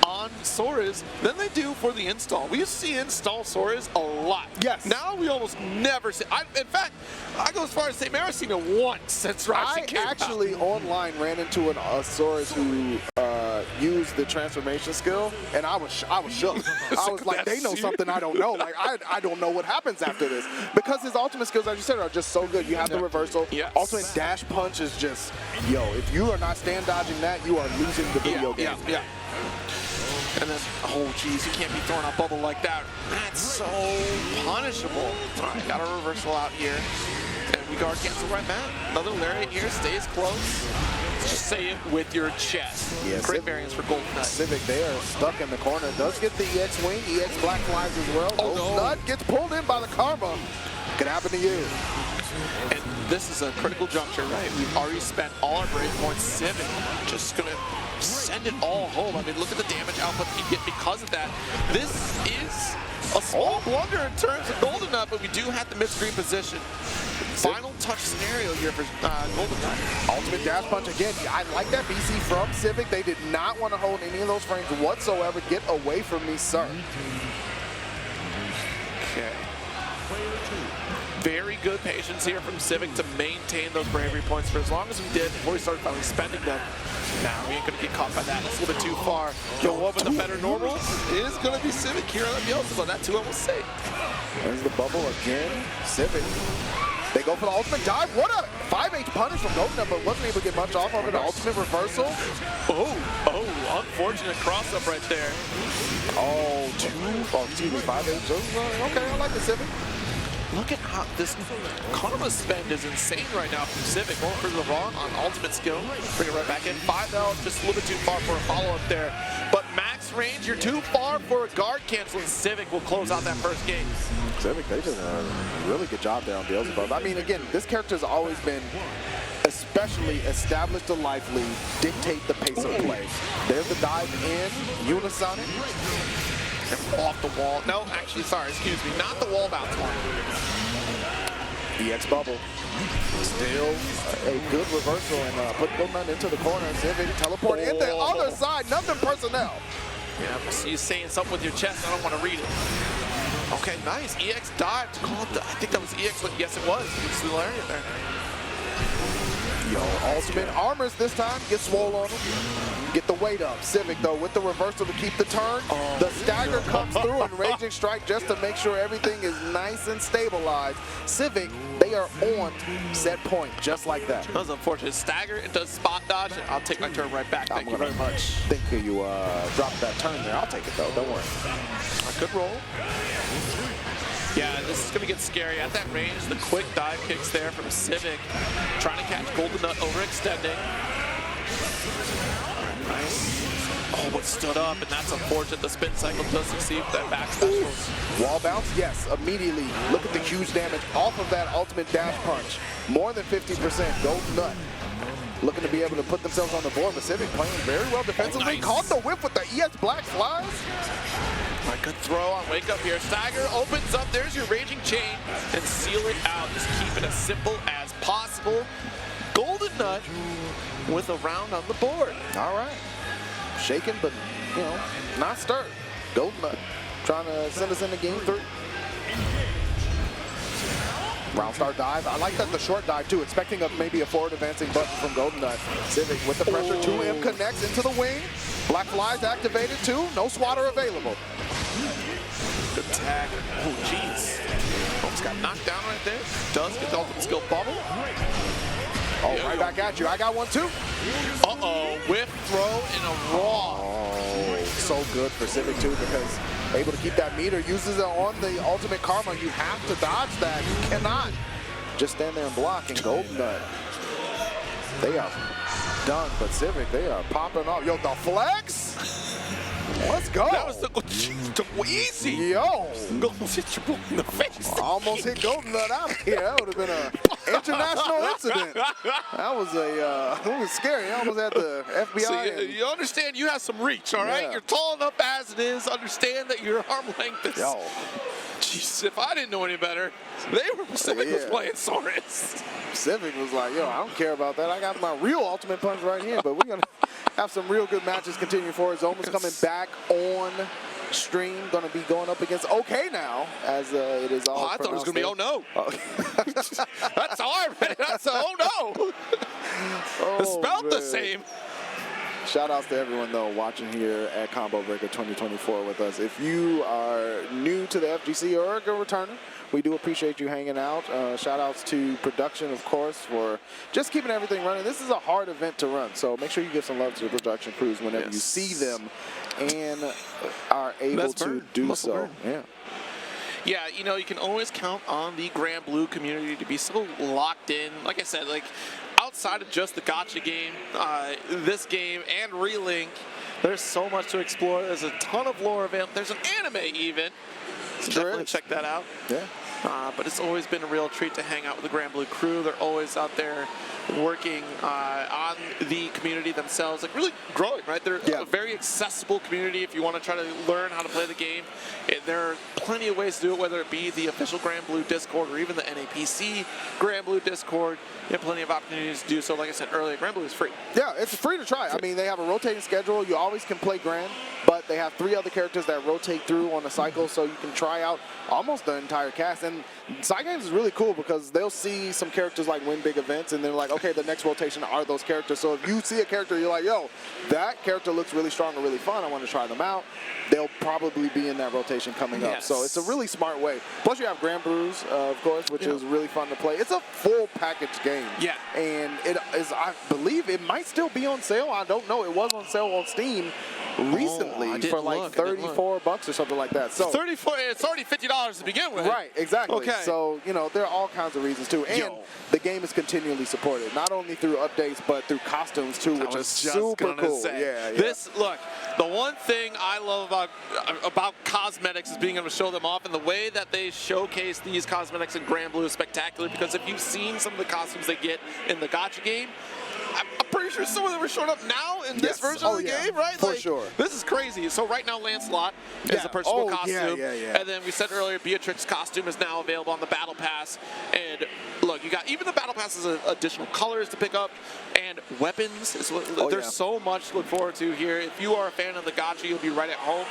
on Soares than they do for the install. We used to see install Soares a lot. Yes. Now we almost never see. In fact, I go as far as saying I've seen it once since Rising came out. I actually online ran into a Soares who used the transformation skill, and I was shook. I was like, they know something I don't know. Like I don't know what happens after this because his ultimate skills, as you said, are just so good. You have the reversal. Yes. Ultimate dash punch is just, if you are not stand dodging that, you are losing the video game. Yeah. And then, oh geez, you can't be throwing a bubble like that. That's so punishable. All right, got a reversal out here. And we guard cancel right back. Another lariat here, stays close. Just say it with your chest. Yeah, Great variance for GoldenNut. Civic, they are stuck in the corner. Does get the EX wing, EX black flies as well. GoldenNut gets pulled in by the karma. Could happen to you. And this is a critical juncture, right? We've already spent all our brave points. Civic just gonna send it all home. I mean, look at the damage output that you get because of that. This is a small blunder in terms of GoldenNut, but we do have the mid-screen position. Final touch scenario here for GoldenNut. Ultimate dash punch again. I like that BC from Civic. They did not want to hold any of those frames whatsoever. Get away from me, sir. Okay. Very good patience here from Civic to maintain those bravery points for as long as we did before we started finally spending them. Now we ain't gonna get caught by that. That's a little bit too far. The one with the better normals is gonna be Civic here on the Beelzebub. That 2-1 was safe. There's the bubble again. Civic. They go for the ultimate dive. What a 5H punish from GoldenNut, but wasn't able to get much off of it. The ultimate reversal. Oh, unfortunate cross-up right there. Oh, 5H. Okay, I like the Civic. Look at how this karma spend is insane right now from Civic. Going for the wrong on ultimate skill. Bring it right back in. 5L, just a little bit too far for a follow-up there. But max range, you're too far for a guard cancel, and Civic will close out that first game. Civic, they did a really good job there on Beelzebub. I mean, again, this character has always been, especially established the life lead, dictate the pace of play. There's the dive in, Unisonic. And off the wall. No, actually, sorry, excuse me. Not the wall bounce one. EX bubble. Still a good reversal and put GoldenNut into the corner. Civic teleport in the other side. Nothing personnel. Yeah, so you're saying something with your chest. I don't want to read it. Okay, nice. EX dive to call it. I think that was EX, but yes, it was. It's the lariat there. Yo, ultimate armors this time. Get swole on him. Get the weight up. Civic, though, with the reversal to keep the turn. The stagger comes through and Raging Strike just to make sure everything is nice and stabilized. Civic, they are on set point, just like that. That was unfortunate. Stagger, it does spot dodge, and I'll take my turn right back. Thank you very much. Think you dropped that turn there. I'll take it, though. Don't worry. A good roll. Yeah, this is going to get scary. At that range, the quick dive kicks there from Civic. Trying to catch GoldenNut overextending. Nice. Oh, but stood up, and that's unfortunate. The spin cycle does succeed with that back special. Wall bounce, yes, immediately. Look at the huge damage off of that ultimate dash punch. More than 50%. GoldenNut looking to be able to put themselves on the board. Pacific playing very well defensively. Nice. Caught the whip with the ES Black Flies. A good throw on Wake Up here. Stagger opens up. There's your Raging Chain. And seal it out. Just keep it as simple as possible. GoldenNut with a round on the board. All right. Shaken, but, you know, not stirred. GoldenNut trying to send us into game 3. Round start dive. I like that the short dive, too. Expecting maybe a forward advancing button from GoldenNut. Civic with the pressure. 2M connects into the wing. Black Flies activated, too. No swatter available. Good tag. Oh, jeez. Almost got knocked down right there. Does get the ultimate skill bubble. Oh, right back at you. I got one, too. Uh-oh. Whip throw in a raw. Oh, so good for Civic, too, because able to keep that meter. Uses it on the ultimate karma. You have to dodge that. You cannot just stand there and block. And GoldenNut, they are done. But Civic, they are popping off. Yo, the flex? Let's go. That was the easy. Yo. Almost hit your boy in the face. Almost hit GoldenNut out here. That would have been an international incident. That was it was scary. I almost had the FBI. So you understand you have some reach, all right? Yeah. You're tall enough as it is. Understand that your arm length is. Yo. Jeez, if I didn't know any better, Civic was playing Saurus. Civic was like, yo, I don't care about that. I got my real ultimate punch right here, but we're going to have some real good matches continuing forward. Zohma's coming back on stream, going to be going up against OKNOW, as it is all I thought it was going to be OKNOW. That's how I read it. That's OKNOW. It's spelled the same. Shout outs to everyone, though, watching here at Combo Breaker 2024 with us. If you are new to the FGC or a returner, we do appreciate you hanging out. Shout outs to production, of course, for just keeping everything running. This is a hard event to run, so make sure you give some love to the production crews whenever you see them and are able to do so. Yeah. Yeah, you know, you can always count on the Granblue community to be so locked in. Like I said, like, outside of just the gacha game, this game, and Relink, there's so much to explore. There's a ton of lore available. There's an anime even. So definitely check that out. Yeah. But it's always been a real treat to hang out with the Granblue crew. They're always out there working on the community themselves, like really growing, right? They're a very accessible community if you want to try to learn how to play the game. There are plenty of ways to do it, whether it be the official Granblue Discord or even the NAPC Granblue Discord. You have plenty of opportunities to do so. Like I said earlier, Granblue is free. Yeah, it's free to try. I mean, they have a rotating schedule. You always can play Grand, but they have 3 other characters that rotate through on the cycle, so you can try out almost the entire cast. And Cygames is really cool because they'll see some characters like win big events, and they're like, okay, the next rotation are those characters. So if you see a character, you're like, yo, that character looks really strong or really fun, I want to try them out, they'll probably be in that rotation coming up. So it's a really smart way. Plus you have Granblues, of course, which is really fun to play. It's a full package game. Yeah. And it is, I believe it might still be on sale. I don't know. It was on sale on Steam recently for like $34 or something like that. So 34, it's already $50 to begin with. Right, exactly. Okay. So, you know, there are all kinds of reasons too. And the game is continually supported, not only through updates, but through costumes too, which is super cool. Yeah. This, look, the one thing I love about cosmetics is being able to show them off, and the way that they showcase these cosmetics in Granblue is spectacular, because if you've seen some of the costumes they get in the gacha game, I'm pretty sure some of them are showing up now in this version of the game, right? For sure. This is crazy. So right now, Lancelot is a purchasable costume. Yeah. And then we said earlier, Beatrix's costume is now available on the Battle Pass. And look, you got even the Battle Pass has additional colors to pick up, and weapons. There's so much to look forward to here. If you are a fan of the gacha, you'll be right at home.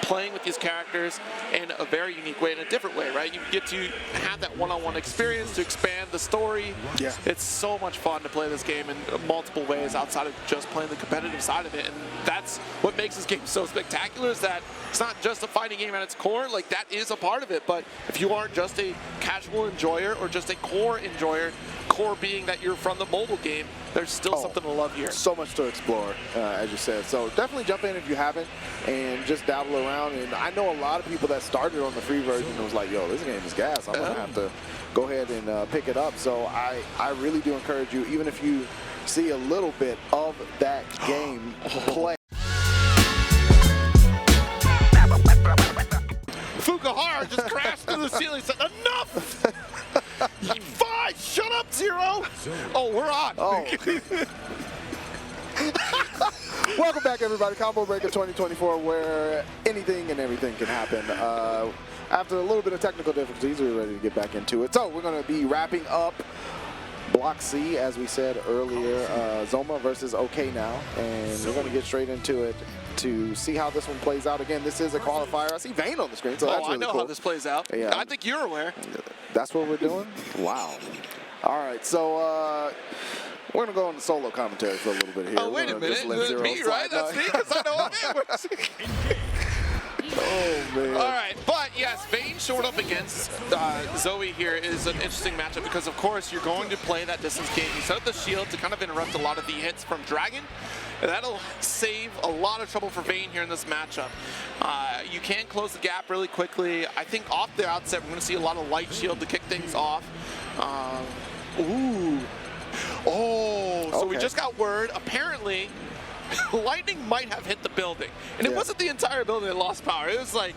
playing with these characters in a very unique way, in a different way, right? You get to have that one-on-one experience to expand the story. Yeah. It's so much fun to play this game in multiple ways outside of just playing the competitive side of it, and that's what makes this game so spectacular, is that it's not just a fighting game at its core. Like, that is a part of it, but if you aren't just a casual enjoyer or just a core enjoyer, core being that you're from the mobile game, there's still something to love here. So much to explore, as you said. So definitely jump in if you haven't and just dabble around. And I know a lot of people that started on the free version and was like, yo, this game is gas. I'm going to have to go ahead and pick it up. So I really do encourage you, even if you see a little bit of that game play. Fukuhara just crashed through the ceiling and said, enough! Fine, shut up, Zero! Oh, we're on. Oh. Welcome back, everybody. Combo Breaker 2024, where anything and everything can happen. After a little bit of technical difficulties, we're ready to get back into it. So we're going to be wrapping up Block C, as we said earlier, Zohma versus OKNOW, and we're going to get straight into it to see how this one plays out. Again, this is a qualifier. I see Vayne on the screen, so that's really cool. I know how this plays out. Yeah. I think you're aware. That's what we're doing? Wow. All right, so we're going to go on the solo commentary for a little bit here. Oh, wait a minute. That's me, right? That's me, because I know it. Oh, man. All right, but yes, Vayne showing up against Zoe here is an interesting matchup because, of course, you're going to play that distance game. You set up the shield to kind of interrupt a lot of the hits from Dragon, and that'll save a lot of trouble for Vayne here in this matchup. You can close the gap really quickly. I think off the outset, we're going to see a lot of light shield to kick things off. Ooh. Oh, so we just got word, apparently, lightning might have hit the building. And it wasn't the entire building that lost power. It was like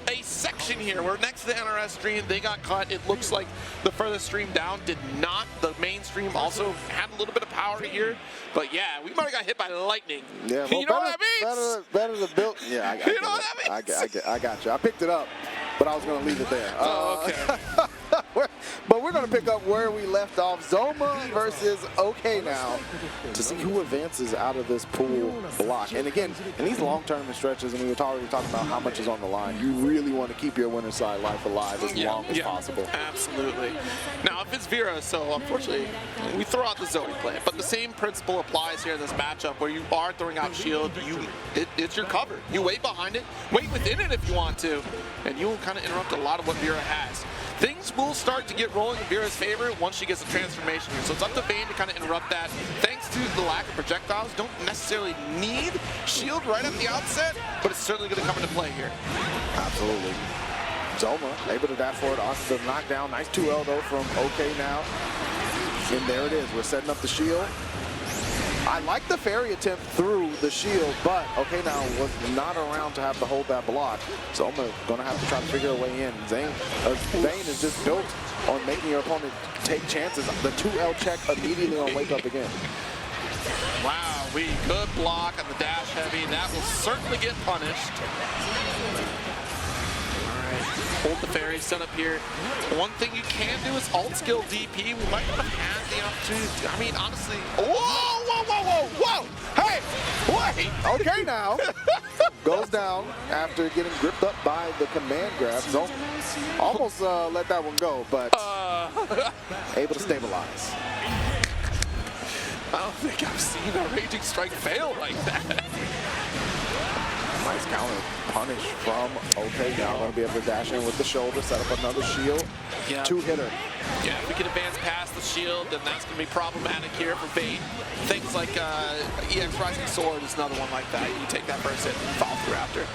a section here where next to the NRS stream, they got cut. It looks like the furthest stream down did not. The main stream also had a little bit of power here. But yeah, we might have got hit by lightning. Yeah, well, you know what that means? Better the build. Yeah, I got you know what that means? I got you. I picked it up, but I was going to leave it there. Oh, okay. But we're going to pick up where we left off. Zohma versus OKNOW to see who advances out of this pool block. And again, in these long-term stretches, and we were already talking about how much is on the line, you really want to keep your winner's side life alive as long as possible. Absolutely. Now, if it's Vera, so unfortunately, we throw out the Zoe play. But the same principle applies here in this matchup where you are throwing out shield. It's your cover. You wait behind it, wait within it if you want to, and you will kind of interrupt a lot of what Vera has. Things will start to get rolling in Vera's favor once she gets a transformation here. So it's up to Vayne to kind of interrupt that. Thanks to the lack of projectiles, don't necessarily need shield right at the outset, but it's certainly going to come into play here. Absolutely. Zohma able to dash forward onto the knockdown. Nice 2L though from OKNOW. And there it is. We're setting up the shield. I like the fairy attempt through the shield, but OKNOW was not around to have to hold that block. So I'm going to have to try to figure a way in. Vayne is just built on making your opponent take chances. The 2L check immediately on wake up again. Wow, we could block on the dash heavy. That will certainly get punished. Hold the fairy set up here. One thing you can do is alt skill DP. We might not have had the opportunity. I mean, honestly. Whoa! Hey, wait! OKNOW goes down after getting gripped up by the command grab. So almost let that one go, but able to stabilize. I don't think I've seen a Raging Strike fail like that. Nice counter punish from OKNOW. Going to be able to dash in with the shoulder, set up another shield. Yeah. Two-hitter. Yeah, if we can advance past the shield, then that's going to be problematic here for Vayne. Things like EX Rising Sword is another one like that. You take that first hit and follow through after.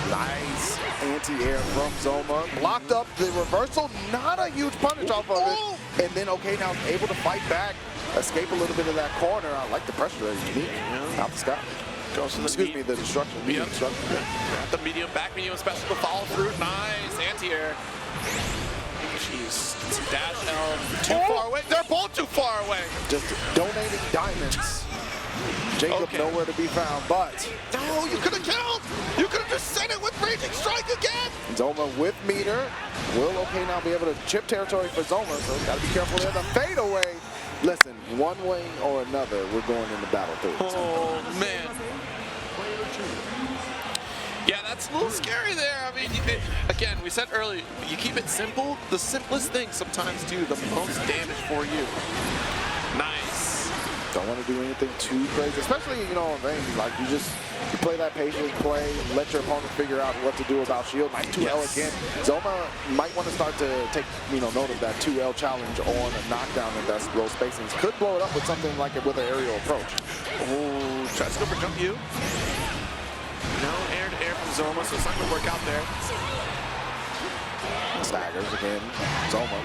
Nice anti-air from Zohma. Blocked up the reversal. Not a huge punish off of it. And then OKNOW is able to fight back, escape a little bit of that corner. I like the pressure there. Unique. Out the sky. Goes to the the destruction. The medium, back medium special to follow through. Nice anti-air. Jeez. Dash L too far away. They're both too far away. Just donating diamonds. Jacob nowhere to be found, but no, you could have killed. You could have just sent it with Raging Strike again. Zohma with meter. Will OKNOW be able to chip territory for Zohma? So got to be careful there. The fade away. Listen, one way or another, we're going into battle 3. Oh man. Yeah, that's a little scary there. I mean, again, we said earlier, you keep it simple. The simplest things sometimes do the most damage for you. Nice. Don't want to do anything too crazy, especially, you know, like you play that patient play, let your opponent figure out what to do about shield. Nice 2L again. Zohma might want to start to take, you know, note of that 2L challenge on a knockdown and that's low spacings. Could blow it up with something like it with an aerial approach. Oh, tries to go for jump you. No air to air from Zohma, so it's not going to work out there. Staggers again. Zohma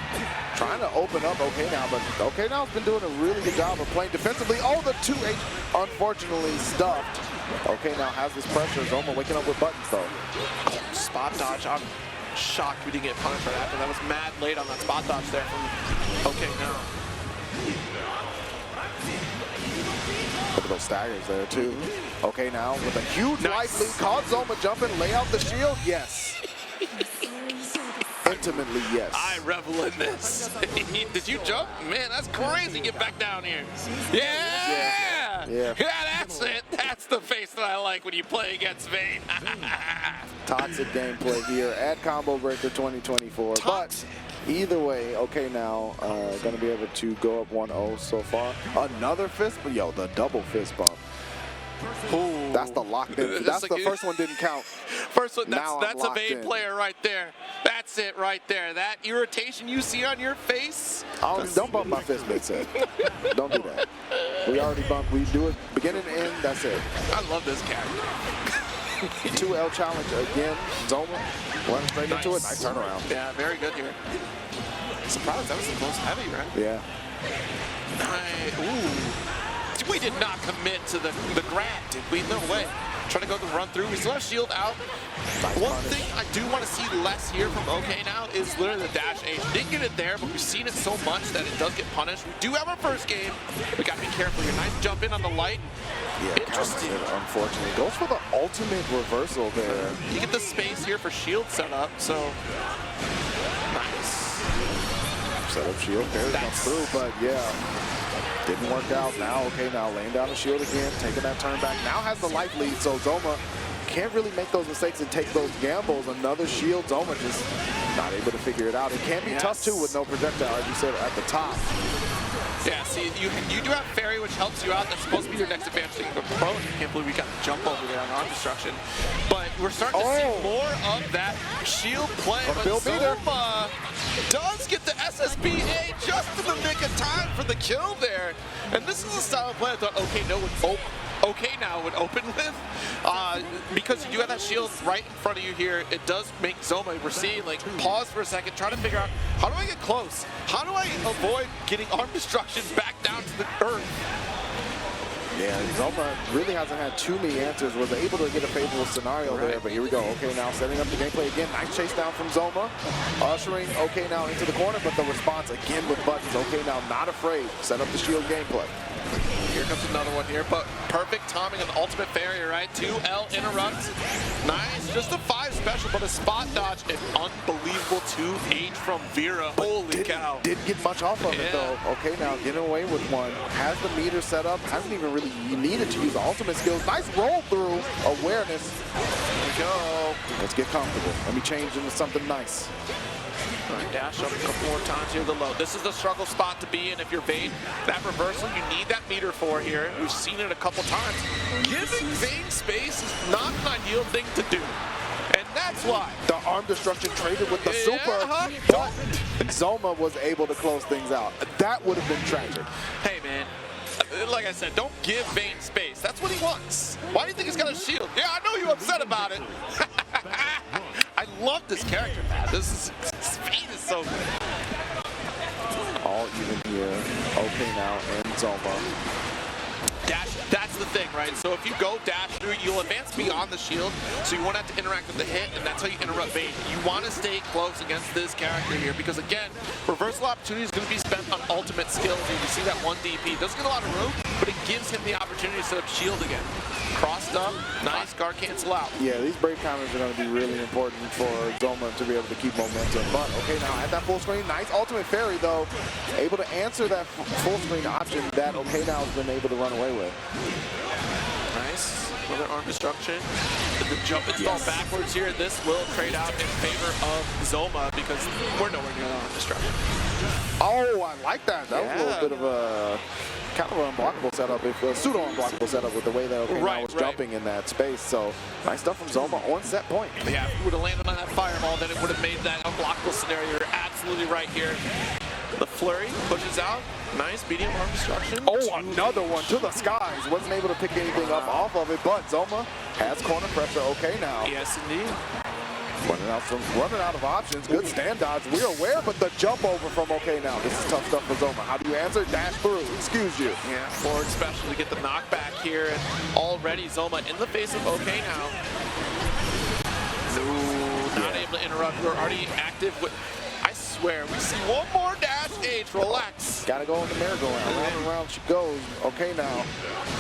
trying to open up OKNOW, but OKNOW's been doing a really good job of playing defensively. Oh, the 2H unfortunately stuffed. OKNOW has this pressure. Zohma waking up with buttons though. Spot dodge. I'm shocked we didn't get punished right after. That was mad late on that spot dodge there from OKNOW. Look at those staggers there too. OKNOW with a huge life lead. Caught Zohma jumping, lay out the shield. Yes. Intimately, yes. I revel in this. Did you jump? Man, that's crazy. Get back down here. Yeah! Yeah. Yeah, that's it. That's the face that I like when you play against Vayne. Toxic gameplay here at Combo Breaker 2024. Toxic. But either way, OKNOW going to be able to go up 1-0 so far. Another fist, but yo, the double fist bump. Ooh. That's the locked in. That's like the first one didn't count. First one, that's a Vayne in. player right there. That's it right there. That irritation you see on your face. Don't bump my fist, Big said. Don't do that. We already bumped. We do it beginning to end. That's it. I love this character. 2L challenge again. Zohma running straight into it. Nice turnaround. Yeah, very good here. Surprised that was the close heavy, right? Yeah. Ooh. We did not commit to the grab, did we? No way. Trying to go the run through. We still have shield out. Nice One punish. thing I do want to see less here from OKNOW is literally the dash H. Didn't get it there, but we've seen it so much that it does get punished. We do have our first game. We got to be careful here. Nice jump in on the light. Yeah, interesting. Unfortunately, goes for the ultimate reversal there. You get the space here for shield setup, so nice. Set up shield, there it comes through, but yeah. Didn't work out. Now, OKNOW laying down the shield again, taking that turn back. Now has the life lead, so Zohma can't really make those mistakes and take those gambles. Another shield, Zohma just not able to figure it out. It can be tough too with no projectile, as you said, at the top. Yeah, see, you do have Fairy, which helps you out. That's supposed to be your next advantage thing. But Pro, I can't believe we got the jump over there on arm destruction. But we're starting to see more of that shield play. But Zohma does get the SSBA just in the nick of time for the kill there. And this is the style of play I thought OKNOW would open with. Because you do have that shield right in front of you here, it does make Zohma, we're seeing, like, pause for a second, try to figure out, how do I get close? How do I avoid getting arm destruction back down to the earth? Yeah, Zohma really hasn't had too many answers. Was able to get a favorable scenario there, but here we go. OKNOW setting up the gameplay again. Nice chase down from Zohma, ushering OKNOW into the corner, but the response again with buttons. OKNOW not afraid. Set up the shield gameplay. Here comes another one here, but perfect timing on the ultimate fairy, right? 2L interrupts. Nice, just a 5 special, but a spot dodge, an unbelievable 2H from Vera. Holy cow. Didn't get much off of it though. OKNOW getting away with one. Has the meter set up, hasn't even really needed to use the ultimate skills. Nice roll through, awareness. There we go. Let's get comfortable. Let me change into something nice. All right, dash up a couple more times here, the low. This is the struggle spot to be in if you're Vayne. That reversal, you need that meter for here. We've seen it a couple times. Giving Vayne space is not an ideal thing to do. And that's why. The arm destruction traded with the super, but Zohma was able to close things out. That would have been tragic. Hey, man. Like I said, don't give Vayne space. That's what he wants. Why do you think he's got a shield? Yeah, I know you're upset about it. I love this character, man. This Vayne is so good. All even here. OKNOW and Zohma. Dash, that's the thing, right? So if you go dash through, you'll advance beyond the shield, so you won't have to interact with the hit, and that's how you interrupt Vayne. You want to stay close against this character here, because again, reversal opportunity is going to be spent on ultimate skills. You can see that 1 DP. Doesn't get a lot of room, but it gives him the opportunity to set up shield again. Crossed up, nice, guard cancel out. Yeah, these break counters are going to be really important for Zohma to be able to keep momentum. But OKNOW at that full screen, nice ultimate fairy though, able to answer that full screen option that OKNOW has been able to run away with. Nice. Another arm destruction. The jump install backwards here. This will trade out in favor of Zohma because we're nowhere near the arm destruction. Oh, I like that. That was a little bit of a kind of an unblockable setup, if a pseudo unblockable setup with the way that OKNOW was jumping in that space. So nice stuff from Zohma on set point. Yeah, if we would have landed on that fireball, then it would have made that unblockable scenario. You're absolutely right here. The flurry pushes out. Nice medium arm destruction. Oh, another one to the skies. Wasn't able to pick anything up off of it, but Zohma has corner pressure. OKNOW. Yes, indeed. Running out of options. Good stand dodge. We're aware, but the jump over from OKNOW. This is tough stuff for Zohma. How do you answer? Dash through. Excuse you. Yeah, forward special to get the knockback here. And already Zohma in the face of OKNOW. Ooh, not able to interrupt. We're already active with... I swear, we see one more dash H. Relax. Gotta go on the merry-go-round. Round and round she goes. OKNOW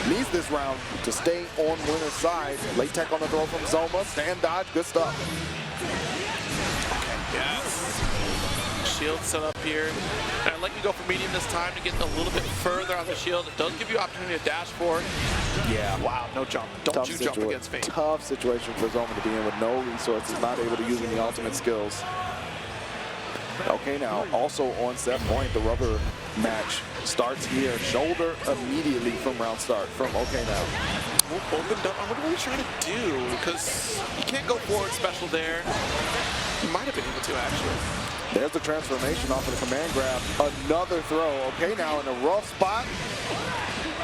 needs this round to stay on winner's side. Late tech on the throw from Zohma. Stand dodge. Good stuff. Yes. Shield set up here. And I'd like to go for medium this time to get a little bit further on the shield. It does give you opportunity to dash forward. Yeah. Wow, no jump. Don't you jump against Fate. Tough situation for Zohma to be in with no resources, not able to use any ultimate skills. OKNOW also on set point. The rubber match starts here. Shoulder immediately from round start from OKNOW. I wonder what he's trying to do, because you can't go forward special there. You might have been able to, actually. There's the transformation off of the command grab. Another throw. OKNOW in a rough spot.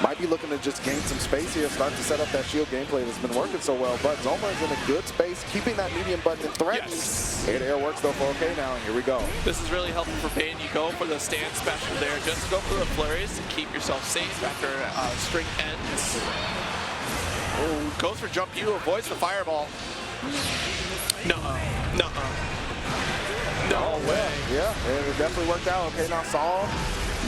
Might be looking to just gain some space here, start to set up that shield gameplay that's been working so well. But Zohma is in a good space, keeping that medium button and threatened. Yes. Air works though for OKNOW, and here we go. This is really helpful for Bane. You go for the stand special there, just go for the flurries to keep yourself safe after string ends. Oh, goes for jump U, avoids the fireball. Nuh-uh. No way. Yeah, it definitely worked out. OKNOW saw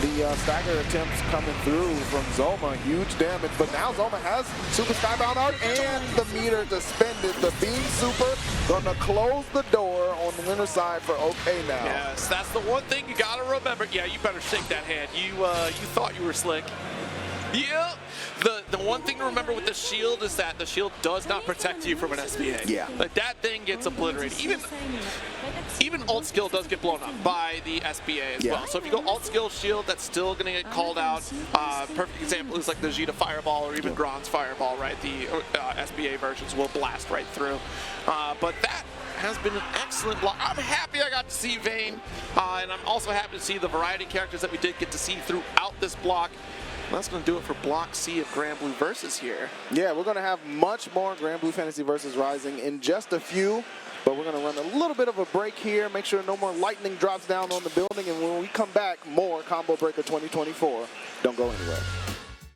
the stagger attempts coming through from Zohma. Huge damage, but now Zohma has Super Skybound Art and the meter to spend it. The Beam Super gonna close the door on the winner's side for OKNOW. Yes, that's the one thing you gotta remember. Yeah, you better shake that hand. You thought you were slick. Yeah. The one thing to remember with the shield is that the shield does not protect you from an SBA. Yeah. Like that thing gets obliterated. Even alt skill does get blown up by the SBA as well. So if you go alt skill shield, that's still going to get called out. Perfect example is like the Vegeta Fireball or even Gron's Fireball, right? The SBA versions will blast right through. But that has been an excellent block. I'm happy I got to see Vayne, and I'm also happy to see the variety of characters that we did get to see throughout this block. That's going to do it for Block C of Granblue Versus here. Yeah, we're going to have much more Granblue Fantasy Versus Rising in just a few, but we're going to run a little bit of a break here, make sure no more lightning drops down on the building, and when we come back, more Combo Breaker 2024. Don't go anywhere.